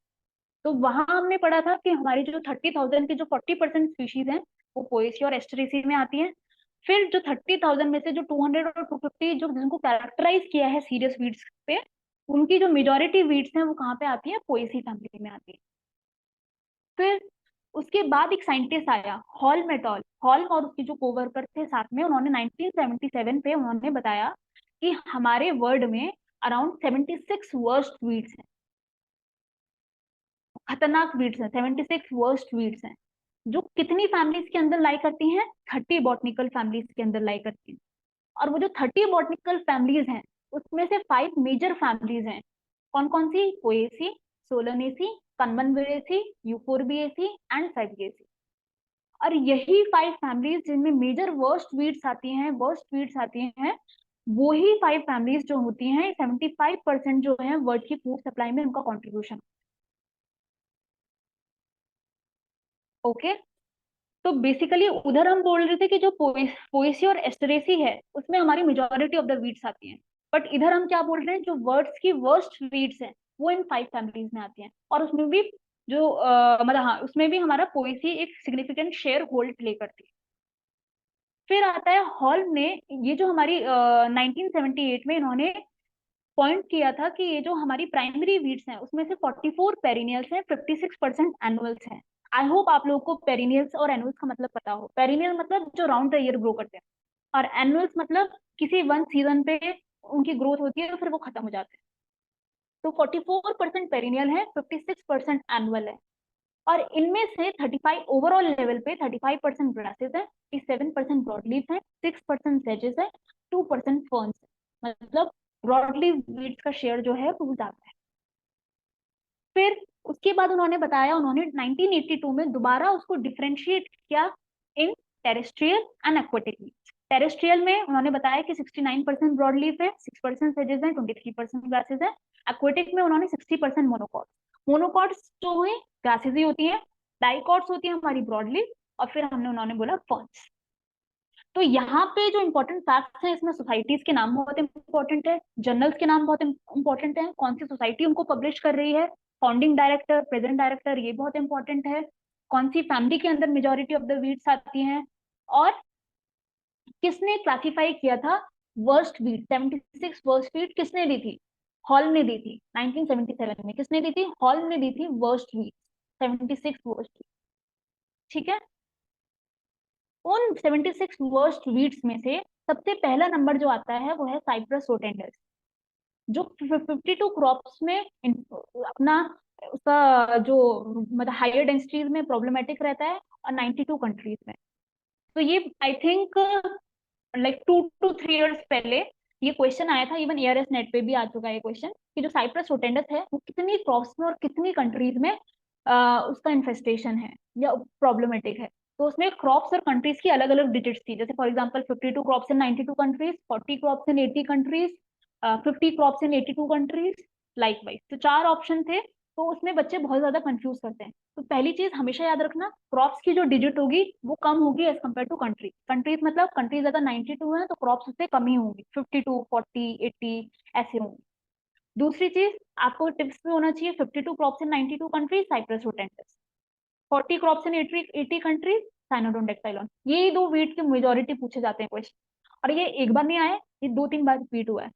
तो वहां हमने पढ़ा था कि हमारी जो 30,000 की जो 40% स्पीशीज हैं वो पोएसी और एस्टरेसी में आती हैं। फिर जो 30,000 में से जो 200 और 250 जो जिनको कैरेक्टराइज किया है सीरियस वीड्स पे, उनकी जो मेजोरिटी वीड्स हैं वो कहाँ पे आती है? पोएसी फैमिली में आती है। फिर उसके बाद एक साइंटिस्ट आया, हॉल मेटॉल। हॉल और उसके जो कोवर्कर थे साथ में, उन्होंने 1977 पे उन्होंने बताया कि हमारे वर्ल्ड में अराउंड 76 वर्स्ट वीड्स हैं, खतरनाक वीड्स हैं। 76 वर्स्ट वीड्स हैं जो कितनी फैमिलीज के अंदर लाई करती हैं? 30 बॉटनिकल फैमिलीज के अंदर लाई करती हैं। और वो जो 30 बॉटनिकल फैमिलीज हैं उसमें से 5 मेजर फैमिलीज हैं। कौन कौन सी? Poaceae, Solanaceae, Convolvulaceae, Euphorbiaceae and Fabaceae. और यही 5 फैमिलीज जिनमें मेजर वर्स्ट वीड्स आती हैं, वर्स्ट वीड्स आती हैं, वो ही 5 फैमिलीज जो होती हैं 75% जो है वर्ल्ड की फूड सप्लाई में उनका कॉन्ट्रीब्यूशन। ओके, तो बेसिकली उधर हम बोल रहे थे कि जो पोएसी और एस्टरेसी है उसमें हमारी मेजोरिटी ऑफ द वीड्स आती हैं, बट इधर हम क्या बोल रहे हैं? जो वर्ड्स की वर्स्ट वीड्स हैं वो इन 5 फैमिलीज में आती हैं। और उसमें भी जो मतलब हाँ, उसमें भी हमारा पोएसी एक सिग्निफिकेंट शेयर होल्ड प्ले करती है। फिर आता है हॉल ने, ये जो हमारी 1978 में इन्होंने पॉइंट किया था कि ये जो हमारी प्राइमरी वीड्स हैं उसमें से 44 पेरिनियल्स हैं, 56% एनुअल्स हैं। आई होप आप लोगों को पेरिनियल्स और एनुअल्स का मतलब पता हो। पेरिनियल मतलब जो राउंड द ईयर ग्रो करते हैं, और एनुअल्स मतलब किसी वन सीजन पे उनकी ग्रोथ होती है और फिर वो खत्म हो जाते हैं। तो 44% पेरिनियल है, 56% एनुअल है। और इनमें से 35 ओवरऑल लेवल पे 35% ग्रासेस है, 7% ब्रॉडलीफ है, 6% सेजेस है, 2% फर्न्स है। मतलब ब्रॉडलीफ वीड्स का शेयर जो है वो ज्यादा है। फिर उसके बाद उन्होंने बताया, उन्होंने 1982 में दोबारा उसको डिफरेंशिएट किया in terrestrial and aquatic weeds. Terrestrial में उन्होंने बताया कि 69% ब्रॉडलीफ है, 6% सेजेस है, 23% ग्रासेस है। एक्वेटिक में उन्होंने 60% मोनोकॉट्स। मोनोकॉट्स जो है ग्रासेस ही होती है, डाइकॉट्स होती है हमारी ब्रॉडलीफ, और फिर उन्होंने बोला फर्न्स। तो यहाँ पे जो इंपॉर्टेंट फैक्ट्स हैं इसमें सोसाइटीज के नाम बहुत इंपॉर्टेंट है, जर्नल्स के नाम बहुत इंपॉर्टेंट है, कौन सी सोसाइटी उनको पब्लिश कर रही है, फाउंडिंग डायरेक्टर, प्रेजेंट डायरेक्टर, ये बहुत इंपॉर्टेंट है, कौन सी फैमिली के अंदर मेजोरिटी ऑफ द वीड्स आती हैं, और किसने क्लासिफाई किया था वर्स्ट वीड। 76 वर्स्ट वीड किसने दी थी? हॉल ने दी थी 1977 में। किसने दी थी? हॉल ने दी थी वर्स्ट वीड, 76 वर्स्ट वीड। ठीक है, उन 76 वर्स्ट वीड्स में से सबसे पहला नंबर जो आता है वो है साइप्रस रोटेंडस, जो 52 क्रॉप्स में अपना उसका जो मतलब हायर डेंसिटीज में प्रॉब्लमेटिक रहता है, 92 कंट्रीज में। तो ये I think like 2 to 3 years पहले ये क्वेश्चन आया था, इवन ARS नेट पे भी आ चुका है ये क्वेश्चन, कि जो साइप्रस रोटेंडस है वो कितनी क्रॉप्स में और कितनी कंट्रीज में उसका इन्फेस्टेशन है या प्रॉब्लमेटिक है। तो उसमें क्रॉप्स और कंट्रीज की अलग अलग डिजिट्स थी, जैसे for example 52 crops in 92 countries, 40 crops in 80 countries, 50 crops in 82 countries, like wise. तो 4 ऑप्शन थे, तो उसमें बच्चे बहुत ज्यादा कंफ्यूज करते हैं। तो पहली चीज हमेशा याद रखना, क्रॉप्स की जो डिजिट होगी वो कम होगी as compare to country. Countries मतलब कंट्रीज अगर 92 है तो क्रॉप्स उससे कम ही होंगी, 52, 40, 80 ऐसे होंगी। दूसरी चीज आपको टिप्स में होना चाहिए, 52 crops in 92 countries Cyperus rotundus, 40 crops in 80 countries Cynodon dactylon. ये दो वीट के मेजोरिटी पूछे जाते हैं क्वेश्चन, और ये एक बार नहीं आए, ये 2-3 बार रिपीट हुआ है।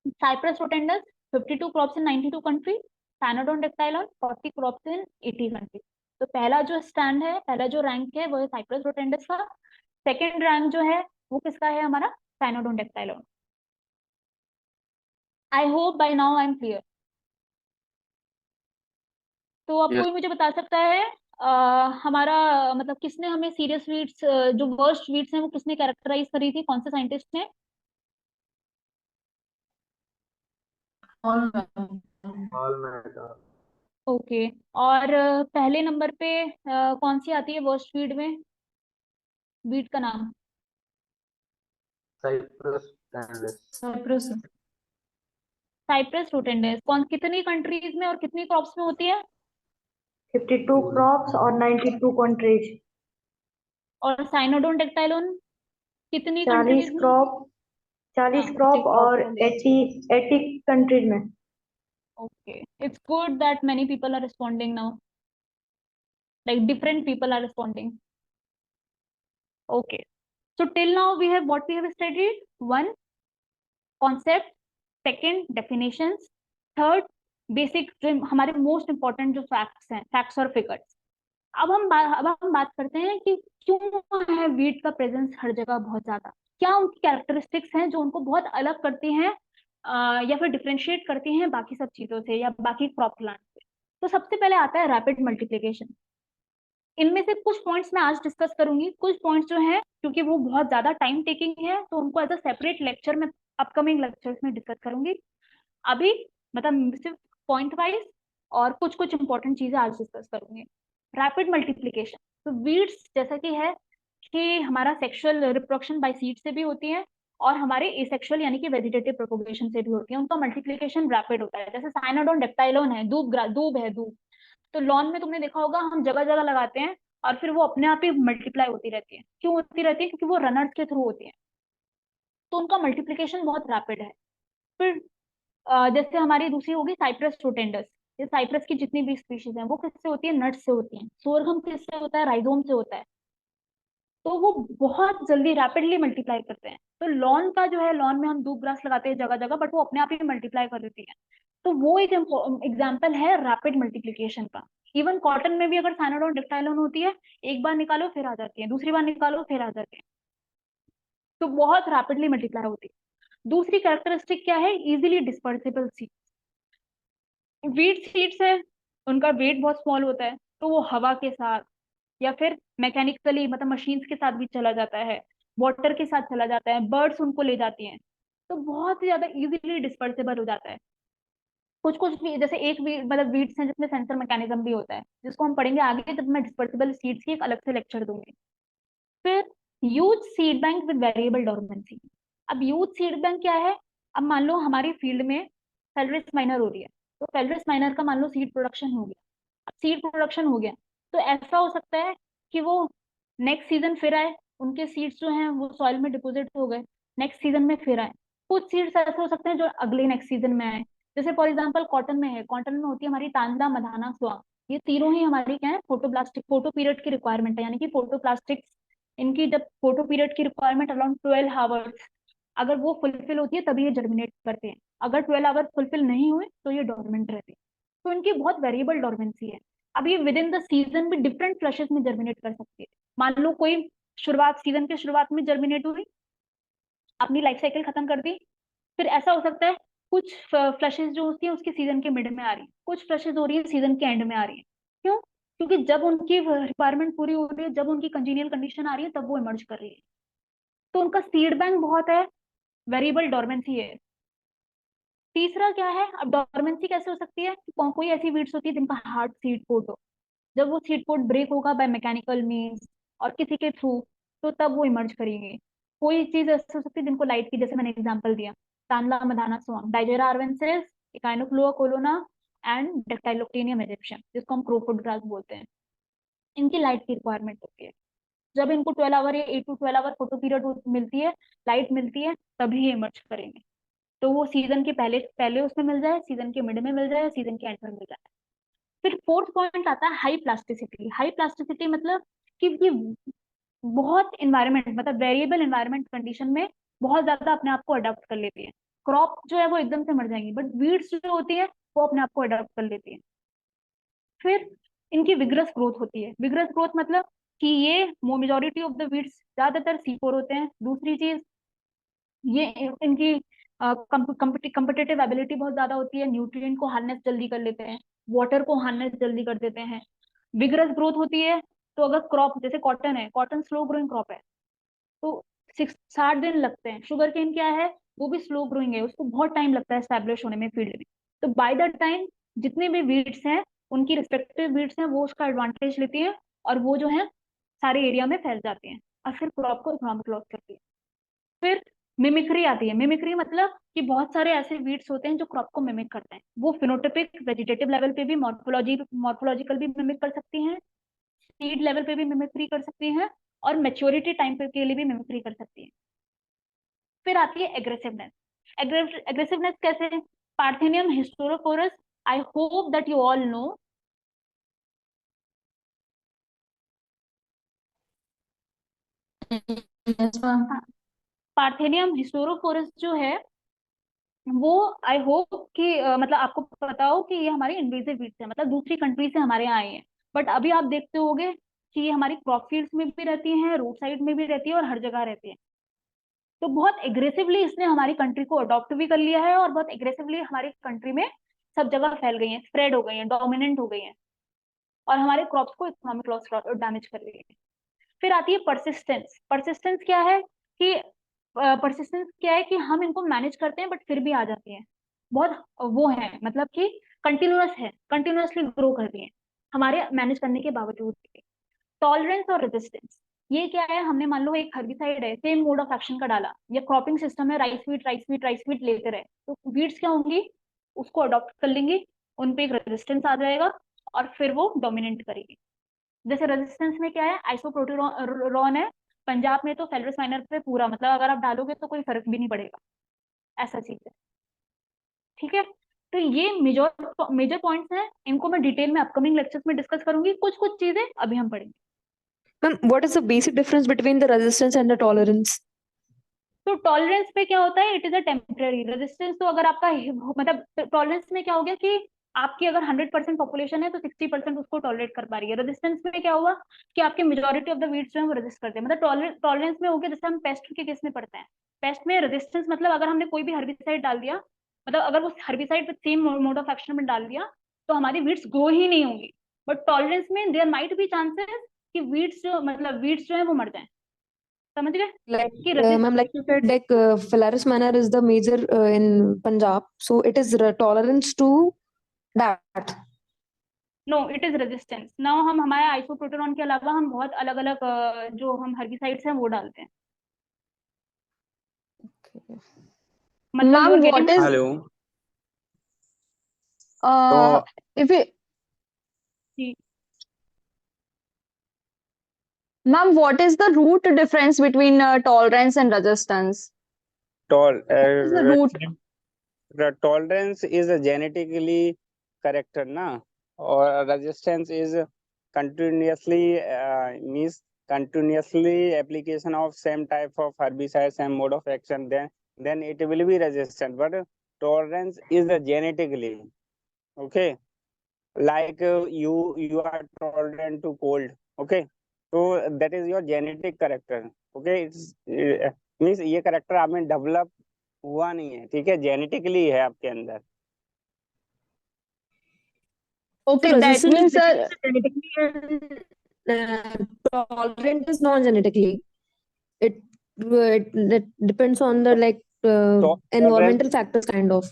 Cyperus rotundus 52 crops in 92 country, Cynodon dactylon 40 crops in 80 country. तो पहला जो स्टैंड है, पहला जो रैंक है वो है साइप्रस रोटेंडस का। सेकंड रैंक जो है वो किसका है, हमारा Cynodon dactylon. I hope by now I am clear. तो अब Yes. कोई मुझे बता सकता है हमारा मतलब किसने हमें सीरियस वीड्स, जो वर्स्ट वीड्स हैं वो किसने कैरेक्टराइज करी थी, कौन से साइंटिस्ट ने? All ma'am. All matter. Okay. और पहले नंबर पे कौन सी आती है वर्स्ट वीड में, वीड का नाम? Cyperus rotundus. Cyprus. Cyperus rotundus. कौन, कितनी कंट्रीज में और कितनी क्रॉप्स में होती है? 52 क्रॉप्स और 92 कंट्रीज। और साइनोडोन डेक्टाइलोन कितनी 40 कंट्रीज में? क्रॉप 40 हाँ, क्रॉप और 80 कंट्रीज में। okay, it's good that many people are responding now, like different people are responding. Okay, so till now we have what we have studied: one, concept; second, definitions; third, basic जो हमारे most important जो facts हैं, facts और figures. अब हम बात करते हैं कि क्यों है वीट का प्रेजेंस हर जगह बहुत ज्यादा, क्या उनकी कैरेक्टरिस्टिक्स हैं जो उनको बहुत अलग करती हैं या फिर डिफ्रेंशिएट करती हैं बाकी सब चीजों से या बाकी क्रॉप प्लांट से। तो सबसे पहले आता है रैपिड मल्टीप्लिकेशन। इनमें से कुछ पॉइंट्स मैं आज डिस्कस करूंगी, कुछ पॉइंट्स जो हैं क्योंकि वो बहुत ज्यादा टाइम टेकिंग है तो उनको एज अ सेपरेट लेक्चर में अपकमिंग लेक्चर्स में डिस्कस करूंगी। अभी मतलब सिर्फ पॉइंट वाइज और कुछ कुछ इंपॉर्टेंट चीजें आज डिस्कस करूंगी। रैपिड मल्टीप्लिकेशन, तो वीड्स जैसा कि है कि हमारा सेक्सुअल रिप्रोडक्शन बाय सीड से भी होती है और हमारे एसेक्सुअल यानी कि वेजिटेटिव प्रोपोगेशन से भी होती है, उनका मल्टीप्लिकेशन रैपिड होता है। जैसे साइनोडोन डेक्टाइलोन है, दूब है, दूब। तो लॉन में तुमने देखा होगा हम जगह जगह लगाते हैं और फिर वो अपने आप ही मल्टीप्लाई होती रहती है। क्यों होती रहती है? क्योंकि वो रनर्स के थ्रू होती है, तो उनका मल्टीप्लिकेशन बहुत रैपिड है। फिर जैसे हमारी दूसरी होगी साइप्रस रोटेंडस। ये साइप्रस की जितनी भी स्पीशीज हैं वो किससे होती है? नट्स से होती हैं। सोरगम किससे होता है? राइजोम से होता है। तो वो बहुत जल्दी रैपिडली मल्टीप्लाई करते हैं। तो लॉन का जो है, लॉन में हम दूब ग्रास लगाते हैं जगह जगह, बट वो अपने आप ही मल्टीप्लाई कर देती है। तो वो एक एग्जाम्पल है रैपिड मल्टीप्लिकेशन का। इवन कॉटन में भी अगर साइनोडोन डिक्टाइलोन होती है, एक बार निकालो फिर आ जाती है, दूसरी बार निकालो फिर आ जाती है, तो बहुत रैपिडली मल्टीप्लाई होती है। दूसरी कैरेक्टरिस्टिक क्या है? Easily dispersible seed. Wheat seeds है, उनका वेट बहुत स्मॉल होता है, तो वो हवा के साथ या फिर मैकेनिकली मतलब मशीन्स के साथ भी चला जाता है, वाटर के साथ चला जाता है, बर्ड्स उनको ले जाती हैं, तो बहुत ही ज्यादा इजीली डिस्पर्सिबल हो जाता है। कुछ कुछ भी जैसे एक मतलब वीड्स हैं जिसमें सेंसर मैकेनिज्म भी होता है, जिसको हम पढ़ेंगे आगे जब मैं डिस्पर्सिबल सीड्स की एक अलग से लेक्चर दूंगी। फिर use seed bank with variable dormancy. अब यूज सीड बैंक क्या है? अब मान लो हमारी फील्ड में फेलरिस माइनर हो रही है, तो फेलरिस माइनर का मान लो सीड प्रोडक्शन हो गया। अब सीड प्रोडक्शन हो गया तो ऐसा हो सकता है कि वो नेक्स्ट सीजन फिर आए, उनके सीड्स जो हैं वो सॉइल में डिपोजिट हो गए, नेक्स्ट सीजन में फिर आए। कुछ सीड्स ऐसे हो सकते हैं जो अगले नेक्स्ट सीजन में आए, जैसे फॉर एग्जाम्पल कॉटन में है, कॉटन में होती है हमारी तांडा, मधाना, स्वाम। ये तीनों ही हमारी क्या है? फोटोप्लास्टिक, फोटो पीरियड की रिक्वायरमेंट है, यानी कि फोटोप्लास्टिक्स। इनकी जब फोटो पीरियड की रिक्वायरमेंट अराउंड 12 आवर्स अगर वो फुलफिल होती है तभी ये जर्मिनेट करते हैं, अगर 12 आवर्स फुलफिल नहीं हुए तो ये डोरमेंट रहते हैं। तो इनकी बहुत वेरिएबल डोरमेंसी है। अब ये विद इन द सीजन भी डिफरेंट फ्लशेस में जर्मिनेट कर सकती है। मान लो कोई शुरुआत, सीजन के शुरुआत में जर्मिनेट हुई, अपनी लाइफ साइकिल खत्म कर दी, फिर ऐसा हो सकता है कुछ फ्लशेस जो होती है उसकी सीजन के मिड में आ रही है, कुछ फ्लशेस हो रही है सीजन के एंड में आ रही है। क्यों? क्योंकि जब उनकी रिक्वायरमेंट पूरी हो रही है, जब उनकी कंजीनियल कंडीशन आ रही है, तब वो इमर्ज कर रही है। तो उनका सीड बैंक बहुत है, वेरिएबल डोरमेंसी है। तीसरा क्या है, अब डोरमेंसी कैसे हो सकती है, कोई ऐसी वीड्स होती है जिनका हार्ड सीड कोट हो, जब वो सीड कोट ब्रेक होगा बाय मैकेनिकल मीन्स और किसी के थ्रू, तो तब वो इमर्ज करेंगे। कोई चीज ऐसी हो सकती है जिनको लाइट की, जैसे मैंने एग्जांपल दिया, तानला मधाना सोन, डाइजेरा आर्वेंसिस, इकाइनोफ्लोआ कोलोना एंड डेक्टाइलोक्टेनियम इजिप्शियम, जिसको हम क्रोफुट ग्रास बोलते हैं। इनकी लाइट की रिक्वायरमेंट होती है। जब इनको 12 आवर या 8 to 12 आवर फोटो पीरियड मिलती है, लाइट मिलती है, तभी ये इमर्ज करेंगे। तो वो सीजन के पहले पहले उसमें मिल जाए, सीजन के मिड में मिल जाए, सीजन के एंड में मिल जाए। फिर फोर्थ पॉइंट आता है हाई प्लास्टिसिटी। हाई प्लास्टिसिटी मतलब कि ये बहुत इन्वायरमेंट, मतलब वेरिएबल इन्वायरमेंट कंडीशन में बहुत ज्यादा अपने आप को अडॉप्ट कर लेती है। क्रॉप जो है वो एकदम से मर जाएंगी, बट वीड्स जो होती है वो अपने आप को अडॉप्ट कर लेती है। फिर इनकी विग्रस ग्रोथ होती है। विग्रस ग्रोथ मतलब कि ये मेजोरिटी ऑफ द वीड्स ज्यादातर C4 होते हैं। दूसरी चीज, ये इनकी कम्पिटिटिव एबिलिटी बहुत ज्यादा होती है, न्यूट्रिएंट को हार्नेस जल्दी कर लेते हैं, वाटर को हार्नेस जल्दी कर देते हैं। विग्रस ग्रोथ होती है। तो अगर क्रॉप जैसे कॉटन है, कॉटन स्लो ग्रोइंग क्रॉप है, तो 60 दिन लगते हैं। शुगर केन क्या है, वो भी स्लो ग्रोइंग है, उसको बहुत टाइम लगता है एस्टैब्लिश होने में फील्ड में। तो बाय द टाइम जितने भी वीड्स हैं, उनकी रिस्पेक्टिव वीड्स हैं, वो उसका एडवांटेज लेती हैं और वो जो है सारे एरिया में फैल जाती हैं और फिर क्रॉप को इकोनॉमिक लॉस करती है। फिर मिमिक्री आती है। मिमिक्री मतलब कि बहुत सारे ऐसे वीड्स होते हैं जो क्रॉप को मिमिक करते हैं। वो फिनोटिपिक वेजिटेटिव लेवल पे भी, मॉर्फोलॉजिकल भी मिमिक कर सकती हैं, सीड लेवल पे भी मिमिक्री कर सकती हैं, और मेच्योरिटी टाइम पे के लिए भी मिमिक्री कर सकती हैं। फिर आती है एग्रेसिवनेस। एग्रेसिवनेस कैसे, Parthenium hysterophorus, I hope that you all know. Yes, ma'am. Parthenium hysterophorus जो है वो, आई होप कि मतलब आपको पता हो कि ये हमारी इन्वेजिव वीड्स है, मतलब दूसरी कंट्री से हमारे यहाँ आई है। बट अभी आप देखते होगे कि ये हमारी क्रॉप फील्ड्स में भी रहती हैं, रोड साइड में भी रहती है और हर जगह रहती है। तो बहुत एग्रेसिवली इसने हमारी कंट्री को अडॉप्ट भी कर लिया है और बहुत एग्रेसिवली हमारी कंट्री में सब जगह फैल गई है, स्प्रेड हो गई है, डोमिनेंट हो गई है और हमारे क्रॉप्स को इकोनॉमिक लॉस डैमेज कर रही है। फिर आती है परसिस्टेंस। परसिस्टेंस क्या है कि हम इनको मैनेज करते हैं बट फिर भी आ जाती है। बहुत वो है, मतलब कि कंटिन्यूअस है, कंटिन्यूअसली ग्रो कर रही है हमारे मैनेज करने के बावजूद। टॉलरेंस और रेजिस्टेंस, ये क्या है, हमने मान लो एक हर्बिसाइड है, सेम मोड ऑफ एक्शन का डाला, या क्रॉपिंग सिस्टम है, rice wheat rice wheat rice wheat लेते रहे, तो वीड्स क्या होंगी, उसको अडॉप्ट कर लेंगी, उन पे एक रेजिस्टेंस आ जाएगा और फिर वो डोमिनेट करेगी। जैसे रेजिस्टेंस में क्या है, आइसोप्रोटेरॉन है, पंजाब में तो फेलरस माइनर पे पूरा, मतलब अगर आप डालोगे तो कोई फर्क भी नहीं पड़ेगा, ऐसा चीज है। ठीक है, तो ये मेजर मेजर पॉइंट्स हैं, इनको मैं डिटेल में अपकमिंग लेक्चर्स में डिस्कस करूंगी। कुछ कुछ चीजें अभी हम पढ़ेंगे। Ma'am, what is the basic difference between the resistance and the tolerance? तो टॉलरेंस में क्या होता है, it is a temporary. Resistance तो अगर आपका मतलब टॉलरेंस में क्या हो गया कि आपकी अगर 100% पॉपुलेशन है तो 60% उसको टॉलरेट कर पा रही है। रेजिस्टेंस में क्या हुआ कि आपके मेजोरिटी ऑफ द वीड्स जो है वो रेजिस्ट करते हैं। मतलब टॉलरेंस में हो गया, जैसे हम पेस्ट के केस में पढ़ते हैं, पेस्ट में रेजिस्टेंस मतलब अगर हमने कोई भी हर्बिसाइड डाल दिया, मतलब अगर वो हर्बिसाइड पे सेम मोड ऑफ एक्शन में डाल दिया, तो हमारी वीड्स ग्रो ही नहीं होंगी। बट टॉलरेंस में देयर माइट बी चांसेस कि वीड्स जो है वो मर जाए। समझ गए Like, कि ma'am, like you said, like Phalaris manor is the major in Punjab, so it is tolerance to that. No, it is resistance. Now हम हमारे आइसोप्रोटेरॉन के अलावा हम बहुत अलग अलग जो हम हर्बिसाइड्स हैं वो डालते हैं। मतलब Ma'am, you are what getting. is hello. uh तो if it जी, ma'am, what is the root difference between tolerance and resistance? टॉल What is the root? Tolerance is genetically character ना, और resistance is continuously means continuously application of same type of herbicide, same mode of action, then it will be resistant. But tolerance is genetically okay, like you are tolerant to cold, okay, so that is your genetic character, okay, it's means ये character आप में develop हुआ नहीं है, ठीक है, genetically है आपके अंदर। Okay, So that resistant means, is genetically and tolerant is non-genetically. It depends on the like Tolerance environmental factors kind of.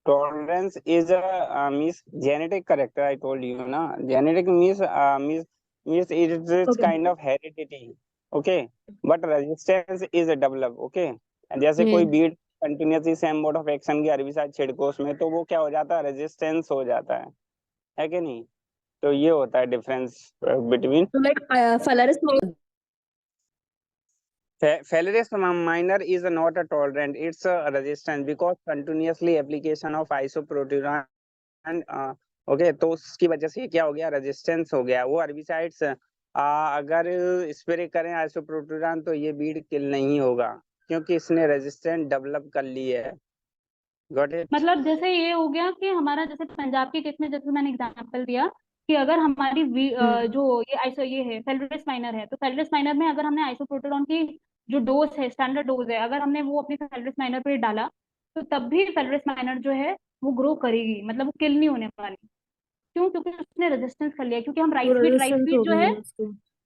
tolerance is a means genetic character. I told you na. Genetic means it is Okay. kind of heredity. Okay, but resistance is a develop. Okay, जैसे कोई Yeah. बीट continuously same mode of action की herbicide छिड़को उसमें तो वो क्या हो जाता है, रेजिस्टेंस हो जाता है कि नहीं? तो ये होता है difference between So like Phalaris Phalaris minor is not a tolerant, it's a resistant because continuously application of isoproteron okay तो उसकी वजह से क्या हो गया, रेजिस्टेंस हो गया। वो हर्बिसाइड्स अगर स्प्रे करें आइसोप्रोटेरॉन तो ये बीड किल नहीं होगा क्योंकि इसने रेजिस्टेंस डेवलप कर ली है। Got it? मतलब जैसे ये हो गया कि हमारा जैसे पंजाब के केस में जैसे मैंने एग्जांपल दिया कि अगर हमारी जो ये है फेलरिस माइनर है, तो फेलरिस माइनर में अगर हमने आइसोप्रोटेरॉन की जो डोज है, स्टैंडर्ड डोज है, अगर हमने वो अपनी फेलरिस माइनर पे डाला तो तब भी फेलरिस माइनर जो है वो ग्रो करेगी, मतलब वो किल नहीं होने वाली। क्यों? क्योंकि उसने रेजिस्टेंस कर लिया, क्योंकि हम राइस फीड जो है,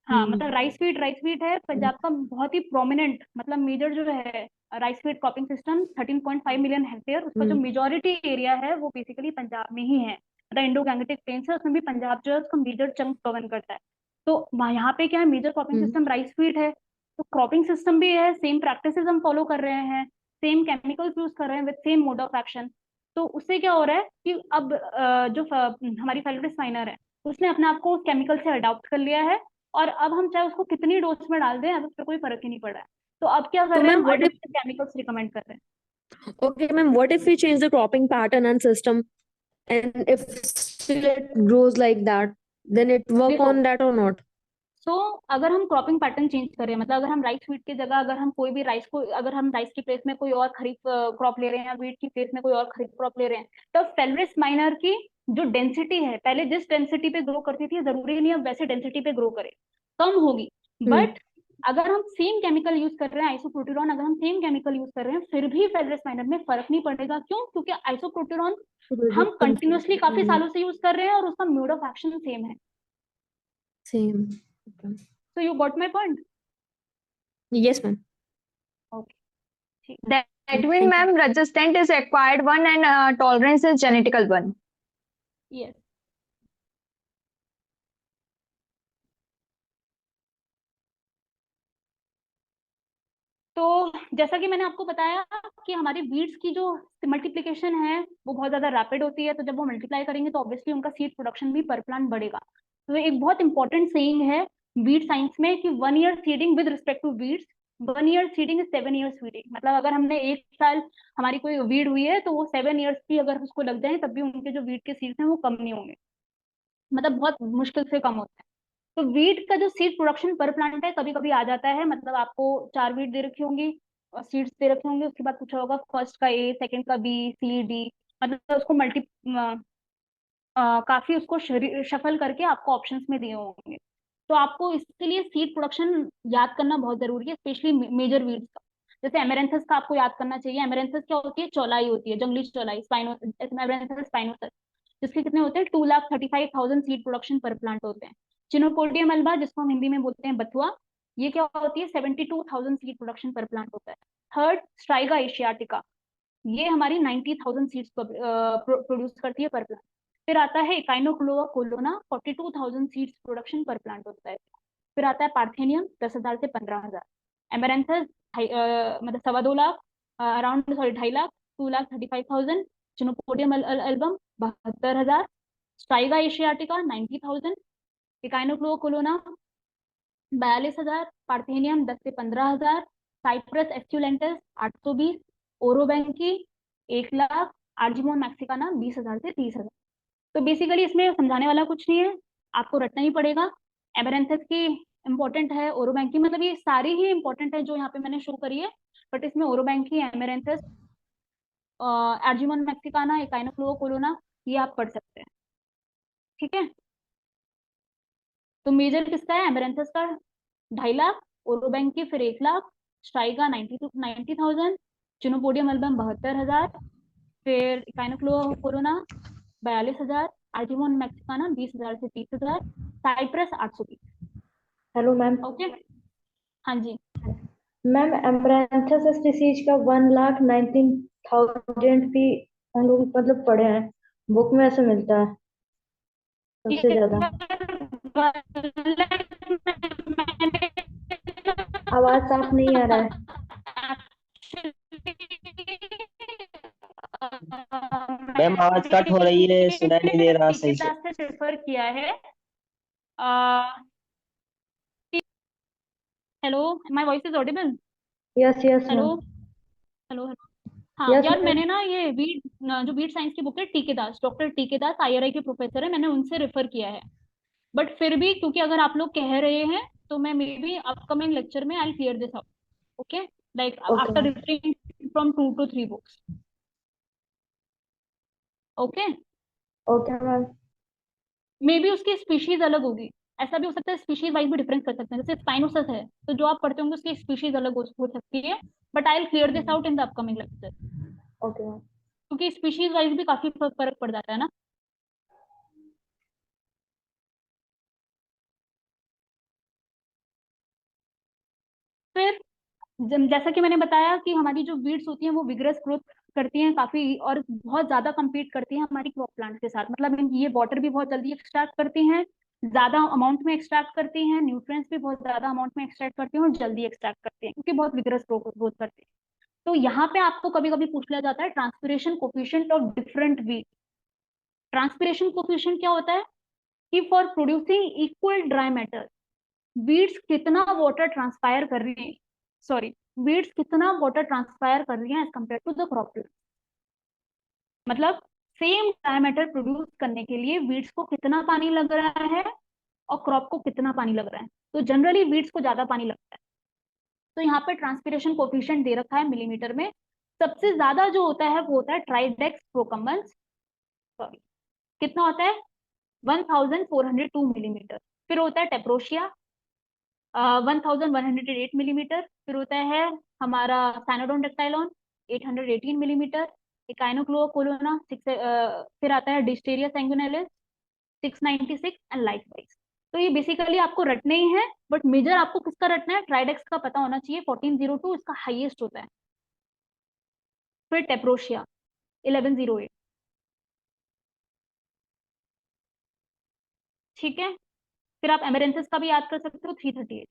हाँ मतलब राइस फीड है पंजाब का बहुत ही प्रोमिनेंट, मतलब मेजर जो है rice feed cropping system 13.5 million hectare, उसका जो मेजोरिटी एरिया है वो बेसिकली पंजाब में ही है। मतलब इंडो गैंगेटिक प्लेन्स है, उसमें भी पंजाब जो है उसका मेजर चंक कवर करता है। तो यहाँ पे क्या है, major cropping system rice wheat है, तो क्रॉपिंग सिस्टम भी है, सेम प्रैक्टिसेस हम फॉलो कर रहे हैं, सेम केमिकल्स यूज कर रहे हैं with same mode of action. तो उससे क्या हो रहा है कि अब जो हमारी फेलरिस माइनर है उसने अपने आप को उस केमिकल से अडॉप्ट कर लिया है, और अब हम चाहे उसको कितनी डोज में डाल दें अब उस पर कोई फर्क ही नहीं पड़ रहा है। तो अब क्या कर तो रहे हैं, मैम हम what if artificial chemicals recommend कर रहे हैं। okay ma'am what if we change the cropping pattern and system and if still it grows like that then it work देखो on that or not? सो अगर हम cropping pattern change करें, मतलब अगर हम राइस फीड की जगह अगर हम कोई भी राइस को, अगर हम राइस की प्लेस में कोई और खरीफ क्रॉप ले रहे हैं या वीट की प्लेस में कोई और खरीफ क्रॉप ले रहे हैं, तो फेलरिस माइनर की जो डेंसिटी है, पहले जिस डेंसिटी पे ग्रो करती थी जरूरी नहीं अब वैसे डेंसिटी पे ग्रो करे, कम होगी। बट अगर हम सेम केमिकल यूज कर रहे हैं आइसोप्रोटेरॉन, अगर हम सेम केमिकल यूज कर रहे हैं फिर भी फेलरिस माइनर में फर्क नहीं पड़ेगा। क्यों? क्योंकि आइसोप्रोटेरॉन हम कंटिन्यूसली काफी सालों से यूज कर रहे हैं और उसका मोड ऑफ एक्शन सेम है। Same. Okay. So you got my point? Yes ma'am. ठीक। that Thank means, you. ma'am, resistant is acquired one and tolerance is genetical one. Yes. तो जैसा कि मैंने आपको बताया कि हमारी वीड्स की जो मल्टीप्लिकेशन है वो बहुत ज्यादा रैपिड होती है, तो जब वो मल्टीप्लाई करेंगे तो ऑब्वियसली उनका सीड प्रोडक्शन भी पर प्लांट बढ़ेगा। तो एक बहुत इंपॉर्टेंट सेइंग है वीड साइंस में कि 1 year seeding with respect to weeds, 1 year seeding is 7 years weeding. मतलब अगर हमने 1 साल हमारी कोई वीड हुई है तो वो 7 ईयर्स भी अगर उसको लग जाए तब भी उनके जो वीड के सीड्स हैं वो कम नहीं होंगे, मतलब बहुत मुश्किल से कम होता है। तो वीट का जो सीड प्रोडक्शन पर प्लांट है कभी कभी आ जाता है, मतलब आपको 4 वीट दे रखी होंगी, सीड्स दे रखे होंगे, उसके बाद पूछा होगा फर्स्ट का ए, सेकंड का बी, सी, डी, मतलब उसको काफी उसको शफल करके आपको ऑप्शंस में दिए होंगे। तो आपको इसके लिए सीड प्रोडक्शन याद करना बहुत जरूरी है, स्पेशली मेजर वीड्स का। जैसे एमेरेंथस का आपको याद करना चाहिए। एमेरेंथस क्या होती है? चौलाई होती है, जंगली चौलाई, एमेरेंथस स्पाइनोसस, जिसके कितने होते हैं 2,35,000 सीड प्रोडक्शन पर प्लांट होते हैं। चिनोपोडियम अल्बा जिसको हम हिंदी में बोलते हैं बथुआ, ये क्या होती है 72,000 सीड प्रोडक्शन पर प्लांट होता है। थर्ड स्ट्राइगा एशियाटिका, ये हमारी 90,000 सीड्स प्रोड्यूस करती है पर प्लांट। फिर आता है इकाइनोक्लोआ कोलोना, 42,000 सीड्स प्रोडक्शन पर प्लांट होता है। फिर आता है पार्थेनियम 10,000 से 15,000। एमेरेंथस मतलब 2.25 lakh, around 2.5 lakh, 2,35,000। Chenopodium album 72,000। Striga asiatica 90,000। इकाइनोक्लोआ कोलोना 42,000। Parthenium 10 से 15,000। Cyprus एस्क्यूलेंटस 820। Orobanche 1 lakh. Argemone Mexicana 20,000 से 30,000। तो बेसिकली इसमें समझाने वाला कुछ नहीं है, आपको रटना ही पड़ेगा। एमेरेंथस की इंपॉर्टेंट है, ओरोबैंकी, मतलब ये सारी ही इंपॉर्टेंट है जो यहाँ पे मैंने शो करी है, बट इसमें ओरोबैंकी, एमेरेंथस, आर्जिमोन मैक्सिकाना, इकाइनोक्लोआ कोलोना, ये आप पढ़ सकते हैं। ठीक है, तो मेजर किसका है? एमेरेंथस का 2.5 लाख, ओरोबैंकी फिर 1 लाख, स्ट्राइगा 90,000, चिनोपोडियम एल्बम 72,000, फिर इकाइनोक्लोआ कोरोना 42,000, आर्टिमोन मैक्सिकाना 20,000 से 30,000, साइप्रस 820। Hello ma'am. ओके, हाँ जी। मैम एम्ब्रांथस डिसीज का 1,19,000 भी हम लोग मतलब पढ़े हैं, बुक में ऐसे मिलता है सबसे ज्यादा। आवाज साफ नहीं आ रहा है। मैम आवाज कट हो रही है, सुनाई नहीं दे रहा सही से। से रेफर किया है। Hello, my voice is Audible? Yes yes hello ma'am. Hello hello. हाँ यस यार, मैम। मैंने ना ये जो वीट साइंस की बुक है, टीकेदास, डॉक्टर टीकेदास IRI के प्रोफेसर है, मैंने उनसे रेफर किया है। बट फिर भी क्योंकि अगर आप लोग कह रहे हैं तो मैं मे बी अपकमिंग लेक्चर में I clear this out. Okay, like okay after ma'am. Referring from 2 to 3 books. Okay, okay ma'am. May be उसकी स्पीशीज अलग होगी, ऐसा भी हो सकता है, स्पीशीज वाइज भी डिफरेंस कर सकते हैं। जैसे स्पाइनोसस है तो जो आप पढ़ते होंगे उसकी स्पीशीज अलग हो सकती है, but I will clear this out in the upcoming lecture, okay ma'am. क्योंकि स्पीशीज वाइज भी काफी फर्क पड़ जाता है ना। फिर जैसा कि मैंने बताया कि हमारी जो वीड्स होती हैं वो विग्रस ग्रोथ करती हैं काफी, और बहुत ज्यादा compete करती हैं हमारी क्रॉप प्लांट के साथ। मतलब ये वाटर भी बहुत जल्दी एक्सट्रैक्ट करती हैं, ज्यादा अमाउंट में एक्सट्रैक्ट करती हैं, न्यूट्रिएंट्स भी बहुत ज्यादा अमाउंट में एक्सट्रैक्ट करती हैं और जल्दी एक्सट्रैक्ट करती हैं, क्योंकि बहुत विग्रस ग्रोथ करती है। तो यहाँ पे आपको कभी कभी पूछ लिया जाता है transpiration coefficient of different weed. Transpiration coefficient क्या होता है कि for producing equal dry matter, weeds कितना वाटर ट्रांसपायर कर रही है, सॉरी, वीड्स कितना वाटर ट्रांसपायर कर रही है as compare to the crop. मतलब सेम ड्राई मैटर प्रोड्यूस करने के लिए वीड्स को कितना पानी लग रहा है और क्रॉप को कितना पानी लग रहा है। तो जनरली वीड्स को ज्यादा पानी लगता है। तो यहाँ पे ट्रांसपिरेशन कोफिशिएंट दे रखा है मिलीमीटर में। सबसे ज्यादा जो होता है वो होता है ट्राइडेक्स प्रोकम्बंस, सॉरी, कितना होता है 1402 मिलीमीटर। फिर होता है टेप्रोशिया 1108 मिलीमीटर। फिर होता है हमारा साइनोडोन डेक्टाइलॉन 818 मिलीमीटर। इकाइनोक्लोकोलोना फिर आता है डिस्टेरिया सैंगुइनैलिस 696 एंड लाइक वाइज। तो ये बेसिकली आपको रटने ही है, बट मेजर आपको किसका रटना है, ट्राइडेक्स का पता होना चाहिए, 1402 इसका हाईएस्ट होता है। फिर टेप्रोशिया 1108। ठीक है, फिर आप एमरेंसिस का भी याद कर सकते हो 338।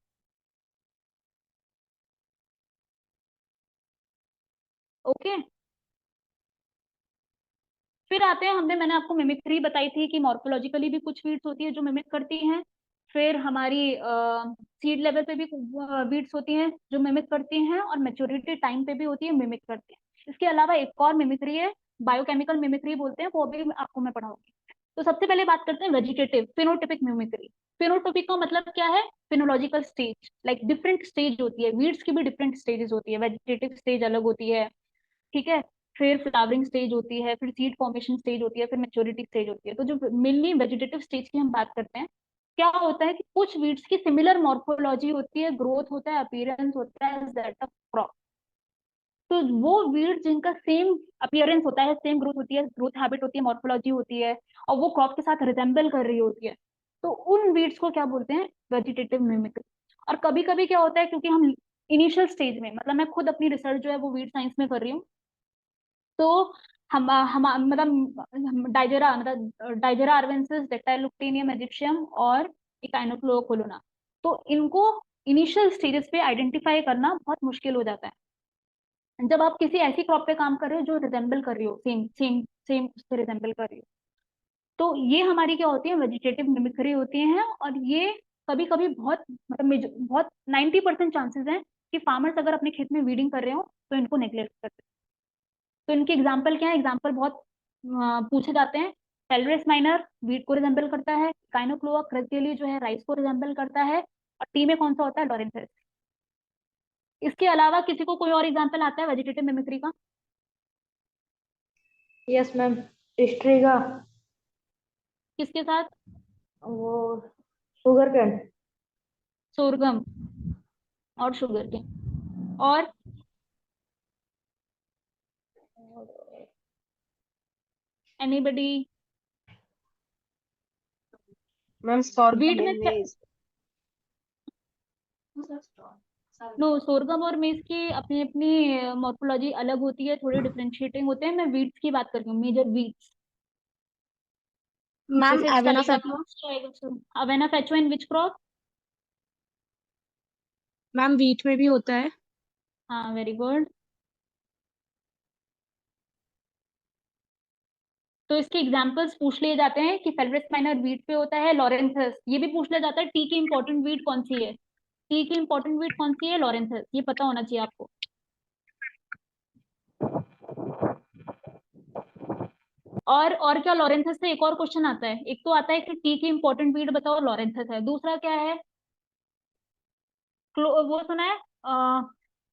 ओके, फिर आते हैं, मैंने आपको मिमिक्री बताई थी कि मॉर्फोलॉजिकली भी कुछ वीड्स होती है जो मिमिक करती हैं। फिर हमारी सीड लेवल पे भी वीड्स होती हैं जो मिमिक करती हैं, और मेच्योरिटी टाइम पे भी होती है, मिमिक करती हैं। इसके अलावा एक और मिमिक्री है, बायोकेमिकल मिमिक्री बोलते हैं, वो भी आपको मैं पढ़ाऊंगी। तो सबसे पहले बात करते हैं वेजिटेटिव फिनोटिपिक मिमिक्री। फिनोटिपिक का मतलब क्या है, फिनोलॉजिकल स्टेज, लाइक डिफरेंट स्टेज होती है, वीड्स की भी डिफरेंट स्टेजेस होती है, वेजिटेटिव स्टेज अलग होती है, ठीक है। फिर फ्लावरिंग स्टेज होती है, फिर सीड फॉर्मेशन स्टेज होती है, फिर मेच्योरिटी स्टेज होती है। तो जो मेनली वेजिटेटिव स्टेज की हम बात करते हैं, क्या होता है कि कुछ वीड्स की सिमिलर मॉर्फोलॉजी होती है, ग्रोथ होता है, अपीयरेंस होता है दैट ऑफ क्रॉप। तो वो वीड जिनका सेम अपीयरेंस होता है, सेम ग्रोथ होती है, ग्रोथ हैबिट होती है, मॉर्फोलॉजी होती है, और वो क्रॉप के साथ रिजेंबल कर रही होती है, तो उन वीड्स को क्या बोलते हैं, वेजिटेटिव मिमिक्री। और कभी कभी क्या होता है, क्योंकि हम इनिशियल स्टेज में, मतलब मैं खुद अपनी रिसर्च जो है वो वीड साइंस में कर रही हूँ, तो हम मतलब डाइजेरा आर्वेंसिस, डेक्टाइलुक्टीनियम इजिप्शियम और इकाइनोक्लोकोलोना, तो इनको इनिशियल स्टेजेस पे आइडेंटिफाई करना बहुत मुश्किल हो जाता है जब आप किसी ऐसी क्रॉप पे काम कर रहे हो जो रिजेंबल कर रही हो, सेम सेम सेम उससे रिजेंबल कर रही हो। तो ये हमारी क्या होती है, वेजिटेटिव मिमिक्री होती है। और ये कभी कभी बहुत बहुत 90% चांसेस हैं कि फार्मर्स अगर अपने खेत में वीडिंग कर रहे हो तो इनको नेग्लेक्ट करते हैं। तो इनके एग्जाम्पल क्या है, एग्जाम्पल बहुत पूछे जाते हैं। टेलरेस माइनर वीट को रिजेंबल करता है, काइनोक्लोआ क्रेसियली जो है राइस को रिजेंबल करता है, और टी में कौन सा होता है, लॉरेंथिस। इसके अलावा किसी को कोई और एग्जाम्पल आता है वेजिटेटिव मिमिक्री का? Yes ma'am. स्ट्रीगा, किसके साथ? वो शुगर कैन। सोरगम और शुगर केन। और एनीबडी? मैम sorghum Wheat में and maize. नो, सोरगम और मेज की अपनी अपनी मॉर्फोलॉजी अलग होती है, थोड़े डिफरेंशिएटिंग होते हैं। मैं वीट्स की बात कर रही हूँ, मेजर वीट्स। Ma'am, जैसे Avena sativa, Avena fatua in which crop? Ma'am wheat में भी होता है। हाँ, वेरी गुड। तो इसके एग्जांपल्स पूछ लिए जाते हैं कि फेल्विस माइनर वीट पे होता है, लॉरेंथस। ये भी पूछ लिया जाता है टी की इंपॉर्टेंट वीट कौन सी है। टी की इंपॉर्टेंट वीट कौन सी है? लॉरेंथस। ये पता होना चाहिए आपको। और क्या, लॉरेंथस से एक और क्वेश्चन आता है। एक तो आता है कि टी की इंपॉर्टेंट वीट बताओ, लॉरेंथस है। दूसरा क्या है? वो सुना है,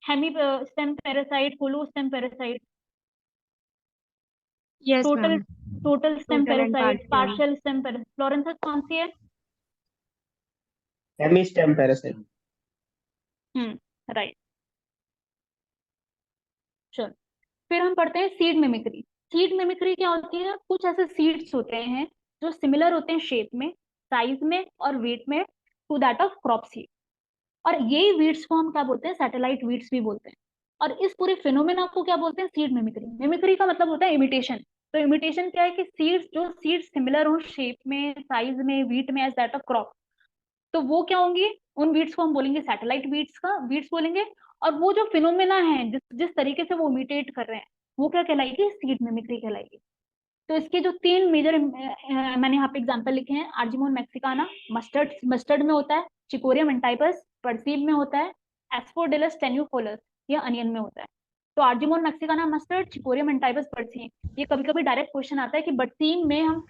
hemi stem parasite, holo stem parasite, Yes, total ma'am. Total stem Total and parasite, partial. Partial stem parasite. Loranthus कौन सी है? Hemistem parasite. राइट। चलो, फिर हम पढ़ते हैं सीड मिमिक्री। सीड मिमिक्री क्या होती है? कुछ ऐसे सीड्स होते हैं जो सिमिलर होते हैं शेप में, साइज में और वेट में to that of crop seed. और यही वीड्स को हम क्या बोलते हैं? सैटेलाइट वीड्स भी बोलते हैं। और इस पूरे फिनोमेना को क्या बोलते हैं? Seed mimicry. मिमिक्री का मतलब होता है इमिटेशन। तो इमिटेशन क्या है? कि सीड्स सिमिलर हो शेप में, साइज में, वीट में, एज दैट ऑफ क्रॉप, तो वो क्या होंगी? उन वीड्स को हम बोलेंगे सैटेलाइट वीड्स बोलेंगे। और वो जो फिनोमेना है, जिस जिस तरीके से वो इमिटेट कर रहे हैं, वो क्या कहलाएगी? सीड मिमिक्री कहलाएगी। तो इसके जो तीन मेजर मैंने यहाँ पे एग्जांपल लिखे हैं, आर्जिमोन मैक्सिकाना मस्टर्ड में होता है, चिकोरियम एंटाइपस परसीब में होता है, एस्फोडिलस टेन्यूफोलस ये अनियन में होता है। तो आर्जिमोन मैक्सिकाना मस्टर्ड, चिकोरियम एंटाइपस परसीम, ये कभी कभी डायरेक्ट क्वेश्चन आता है कि बरसीम में हम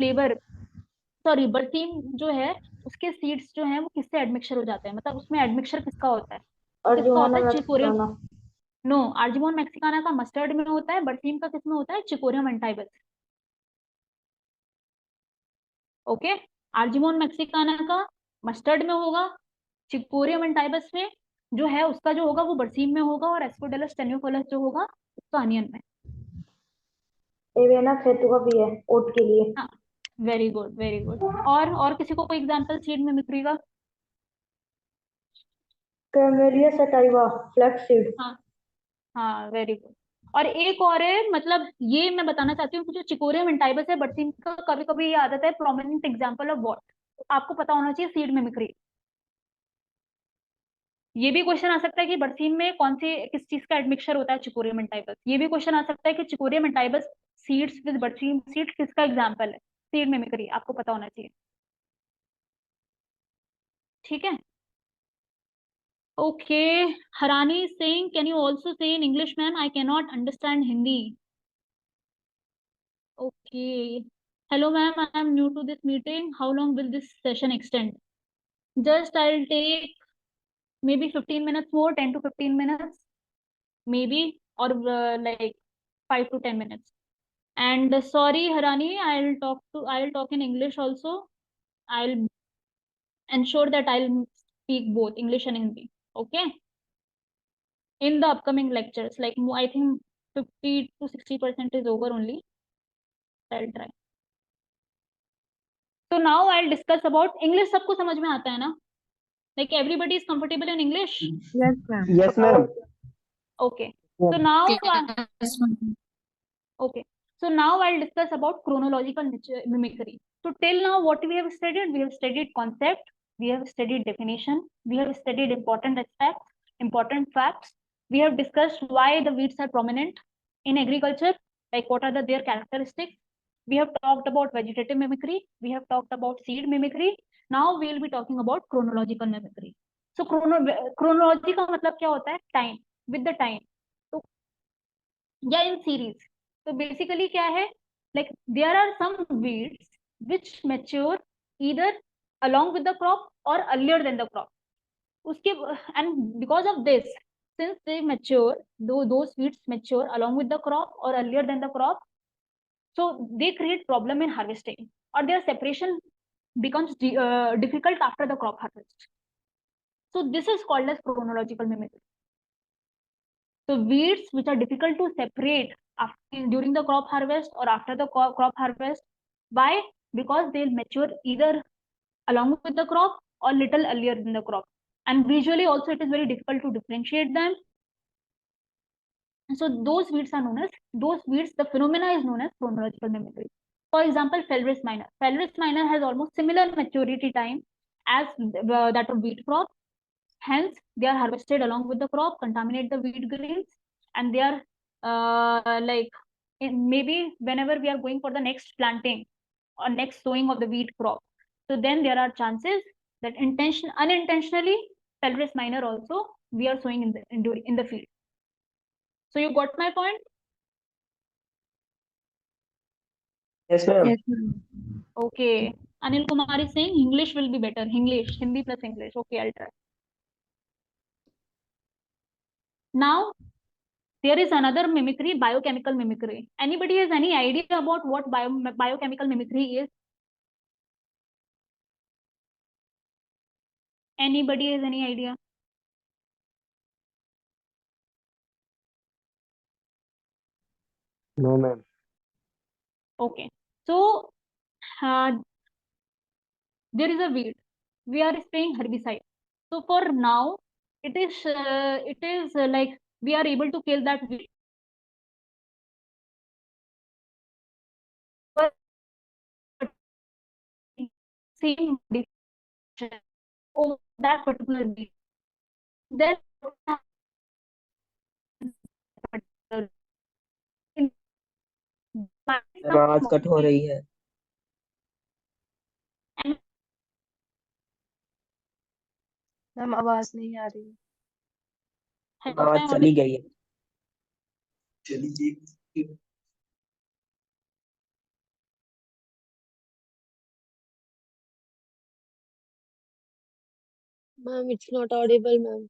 बरसीम जो है उसके सीड्स जो हैं वो किससे एडमिक्सर हो जाते हैं, मतलब उसमें एडमिक्सर किसका होता है? तो और किसका होता जोहाना है? चिकोरियम। मैक्सिकाना। नो, आर्जिमोन मैक्सिकाना का मस्टर्ड में होता है, बरसीम का किसमें होता है? चिकोरियम एंटाइबस। ओके, आर्जिमोन मैक्सिकाना का मस्टर्ड में होगा, चिकोरियम एंटाइबस में जो है उसका जो होगा वो बरसीम में होगा, और एस्पोडेलस टेन्यूफोलस जो होगा उसका अनियन में। एवेना फेतुका भी है ओट के लिए। हाँ, वेरी गुड वेरी गुड। और किसी को कोई एग्जांपल सीड मिमिक्री का? Camellia sativa flax seed. हाँ हाँ, वेरी गुड। और एक और है, मतलब ये मैं बताना चाहती हूँ कि जो चिकोरियम एंटाइबस है बरसीम का, कभी कभी ये आदत है प्रोमिनेंट एग्जांपल ऑफ व्हाट, आपको पता होना चाहिए सीड मिमिक्री। ये भी क्वेश्चन आ सकता है कि बरसीम में किस चीज का एडमिक्सचर होता है? चिकोरियम एंटाइबस। ये भी क्वेश्चन आ सकता है कि चिकोरियम एंटाइबस सीड्स विद बरसीम सीड किसका एग्जांपल है? सीड मिमिक्री, आपको पता होना चाहिए। ठीक है, ओके। हरानी saying can you also say in English ma'am, I can not understand Hindi. Okay. Hello, ma'am. I am new to this meeting. How long will this session extend? Just I'll take maybe 15 minutes more, 10 to 15 minutes, maybe, or like 5 to 10 minutes. And sorry, Harani, I'll talk in English also. I'll ensure that I'll speak both English and Hindi. Okay. In the upcoming lectures, like I think 50 to 60% is over only. I'll try. So now I'll discuss about English. सबको समझ में आता है ना? Like everybody is comfortable in English? Yes, ma'am. Yes ma'am. Okay. So now, Yes, ma'am. okay. So now I'll discuss about chronological mimicry. So till now, what we have studied? We have studied concept, we have studied definition, we have studied important aspects, important facts. We have discussed why the weeds are prominent in agriculture, like what are their characteristics. We have talked about vegetative mimicry. We have talked about seed mimicry. Now we will be talking about chronological mimicry. So chronology का मतलब क्या होता है? Time, with the time. तो या in series. So basically क्या है? Like there are some weeds which mature either along with the crop or earlier than the crop. उसके and because of this, since they mature, those weeds mature along with the crop or earlier than the crop, so they create problem in harvesting, or their separation becomes difficult after the crop harvest. So this is called as chronological mimicry. So weeds which are difficult to separate during the crop harvest or after the crop harvest. Why? Because they'll mature either along with the crop or little earlier than the crop. And visually also it is very difficult to differentiate them. So those weeds are known as, the phenomena is known as chronological mimicry. For example, Phalaris minor. Phalaris minor has almost similar maturity time as that of wheat crop. Hence, they are harvested along with the crop, contaminate the wheat grains, and they are maybe whenever we are going for the next planting or next sowing of the wheat crop. So then there are chances that unintentionally, Phalaris minor also we are sowing in the field. So you got my point? Yes, ma'am. Yes, ma'am. Okay. Anil Kumar is saying English will be better. English, Hindi plus English. Okay, I'll try. Now, there is another mimicry, biochemical mimicry. Anybody has any idea about what biochemical mimicry is? Anybody has any idea? No, ma'am. Okay. So, there is a weed. We are spraying herbicide. So for now, it is like we are able to kill that weed. But same over that particular weed. Then ma'am आवाज cut हो रही है। Ma'am आवाज नहीं आ रही। आवाज चली गई है। चली गई। Ma'am, it's not audible, ma'am.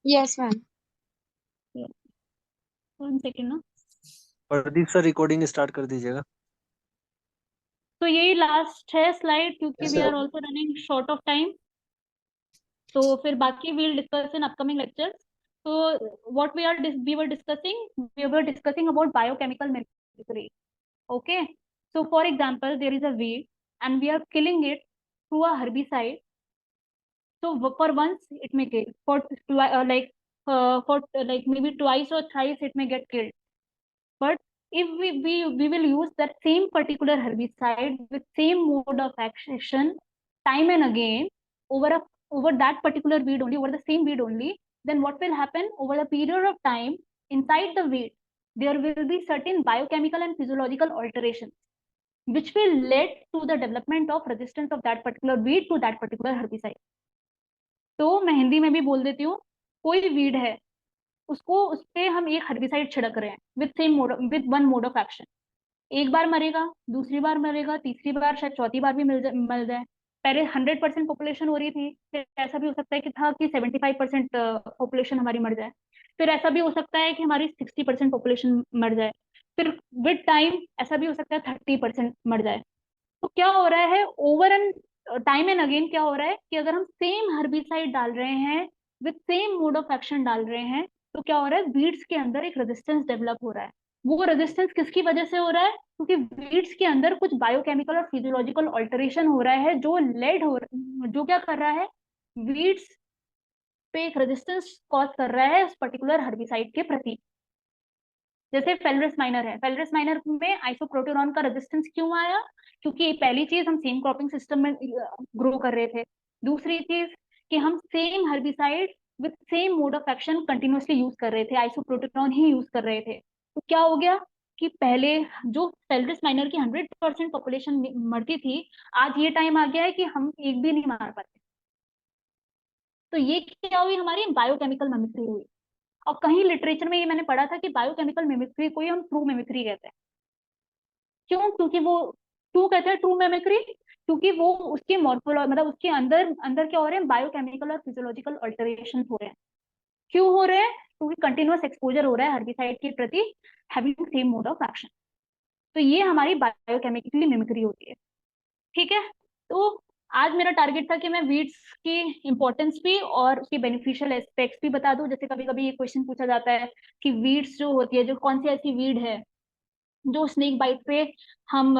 Yes, ma'am. 1 second ना। प्रदीप सर रिकॉर्डिंग स्टार्ट कर दीजिएगा। तो यही लास्ट है स्लाइड, क्योंकि we are also running short of time. तो फिर बाकी we'll discuss in upcoming lectures. So what we were discussing about biochemical mimicry. Okay, so for example, there is a weed and we are killing it through a herbicide. So for once it may kill, for maybe twice or thrice it may get killed. But if we will use that same particular herbicide with same mode of action time and again over that particular weed only, over the same weed only, then what will happen over a period of time inside the weed, there will be certain biochemical and physiological alterations which will lead to the development of resistance of that particular weed to that particular herbicide. तो मैं हिंदी में भी बोल देती हूँ, कोई weed है उसको उस पे हम एक हर्बिसाइड छिड़क रहे हैं with one mod of action. एक बार मरेगा, दूसरी बार मरेगा, तीसरी बार, शायद चौथी बार भी मर जाए। पहले 100% पॉपुलेशन हो रही थी, फिर ऐसा भी हो सकता है कि 75% पॉपुलेशन हमारी मर जाए, फिर ऐसा भी हो सकता है कि हमारी 60% पॉपुलेशन मर जाए, फिर विद टाइम ऐसा भी हो सकता है 30% मर जाए। तो क्या हो रहा है over and time and again, क्या हो रहा है कि अगर हम सेम हर्बिसाइड डाल रहे हैं with same mode of action डाल रहे हैं, तो क्या हो रहा है वीड्स के अंदर एक रेजिस्टेंस डेवलप हो रहा है। वो रेजिस्टेंस किसकी वजह से हो रहा है? क्योंकि वीड्स के अंदर कुछ बायोकेमिकल और फिजियोलॉजिकल ऑल्टरेशन हो रहा है जो क्या कर रहा है, वीड्स पे एक रेजिस्टेंस कॉज कर रहा है उस पर्टिकुलर हर्बिसाइड के प्रति। जैसे फेलरिस माइनर है, फेलरिस माइनर में आइसोप्रोटेरॉन का रेजिस्टेंस क्यों आया? क्योंकि पहली चीज हम सेम क्रॉपिंग सिस्टम में ग्रो कर रहे थे, दूसरी चीज कि हम same herbicide with same mode of action continuously use कर रहे थे, आइसोप्रोटेरॉन ही यूज कर रहे थे। तो क्या हो गया कि पहले जो फेलरिस माइनर की 100% पॉपुलेशन मरती थी, आज ये टाइम आ गया है कि हम एक भी नहीं मार पाते। तो ये क्या हुई, हमारी बायोकेमिकल मिमिक्री हुई। और कहीं लिटरेचर में ये मैंने पढ़ा था कि बायोकेमिकल मिमिक्री को ही हम ट्रू मिमिक्री कहते हैं। क्यों? क्यों कहते हैं ट्रू मिमिक्री? क्योंकि वो उसके मतलब उसके अंदर क्या हो रहे हैं, बायोकेमिकल और फिजियोलॉजिकल अल्टरेशन हो रहे हैं। क्यों हो रहे हैं? क्योंकि कंटिन्यूअस एक्सपोजर हो रहा है हर्बिसाइड के प्रति having same mode of action. तो ये हमारी बायोकेमिकली मिमिक्री होती है। ठीक है, तो आज मेरा टारगेट था कि मैं वीड्स की इम्पोर्टेंस भी और उसके बेनिफिशियल एस्पेक्ट्स भी बता दूं। जैसे कभी कभी ये क्वेश्चन पूछा जाता है कि वीड्स जो होती है, जो कौन सी ऐसी वीड है जो स्नेक बाइट पे हम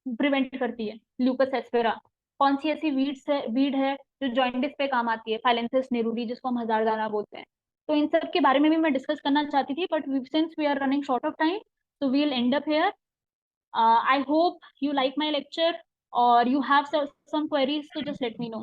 प्रिवेंट करती है, ल्यूकस एस्पेरा। कौन सी ऐसी वीड है जो जॉइंटिस पे काम आती है, फाइलेंसिस नेरूरी जिसको हम हजारदाना बोलते हैं। तो इन सब के बारे में भी मैं डिस्कस करना चाहती थी, but since we are running short of time, so we'll end up here. I hope you like my lecture or you have some queries, so just let me know.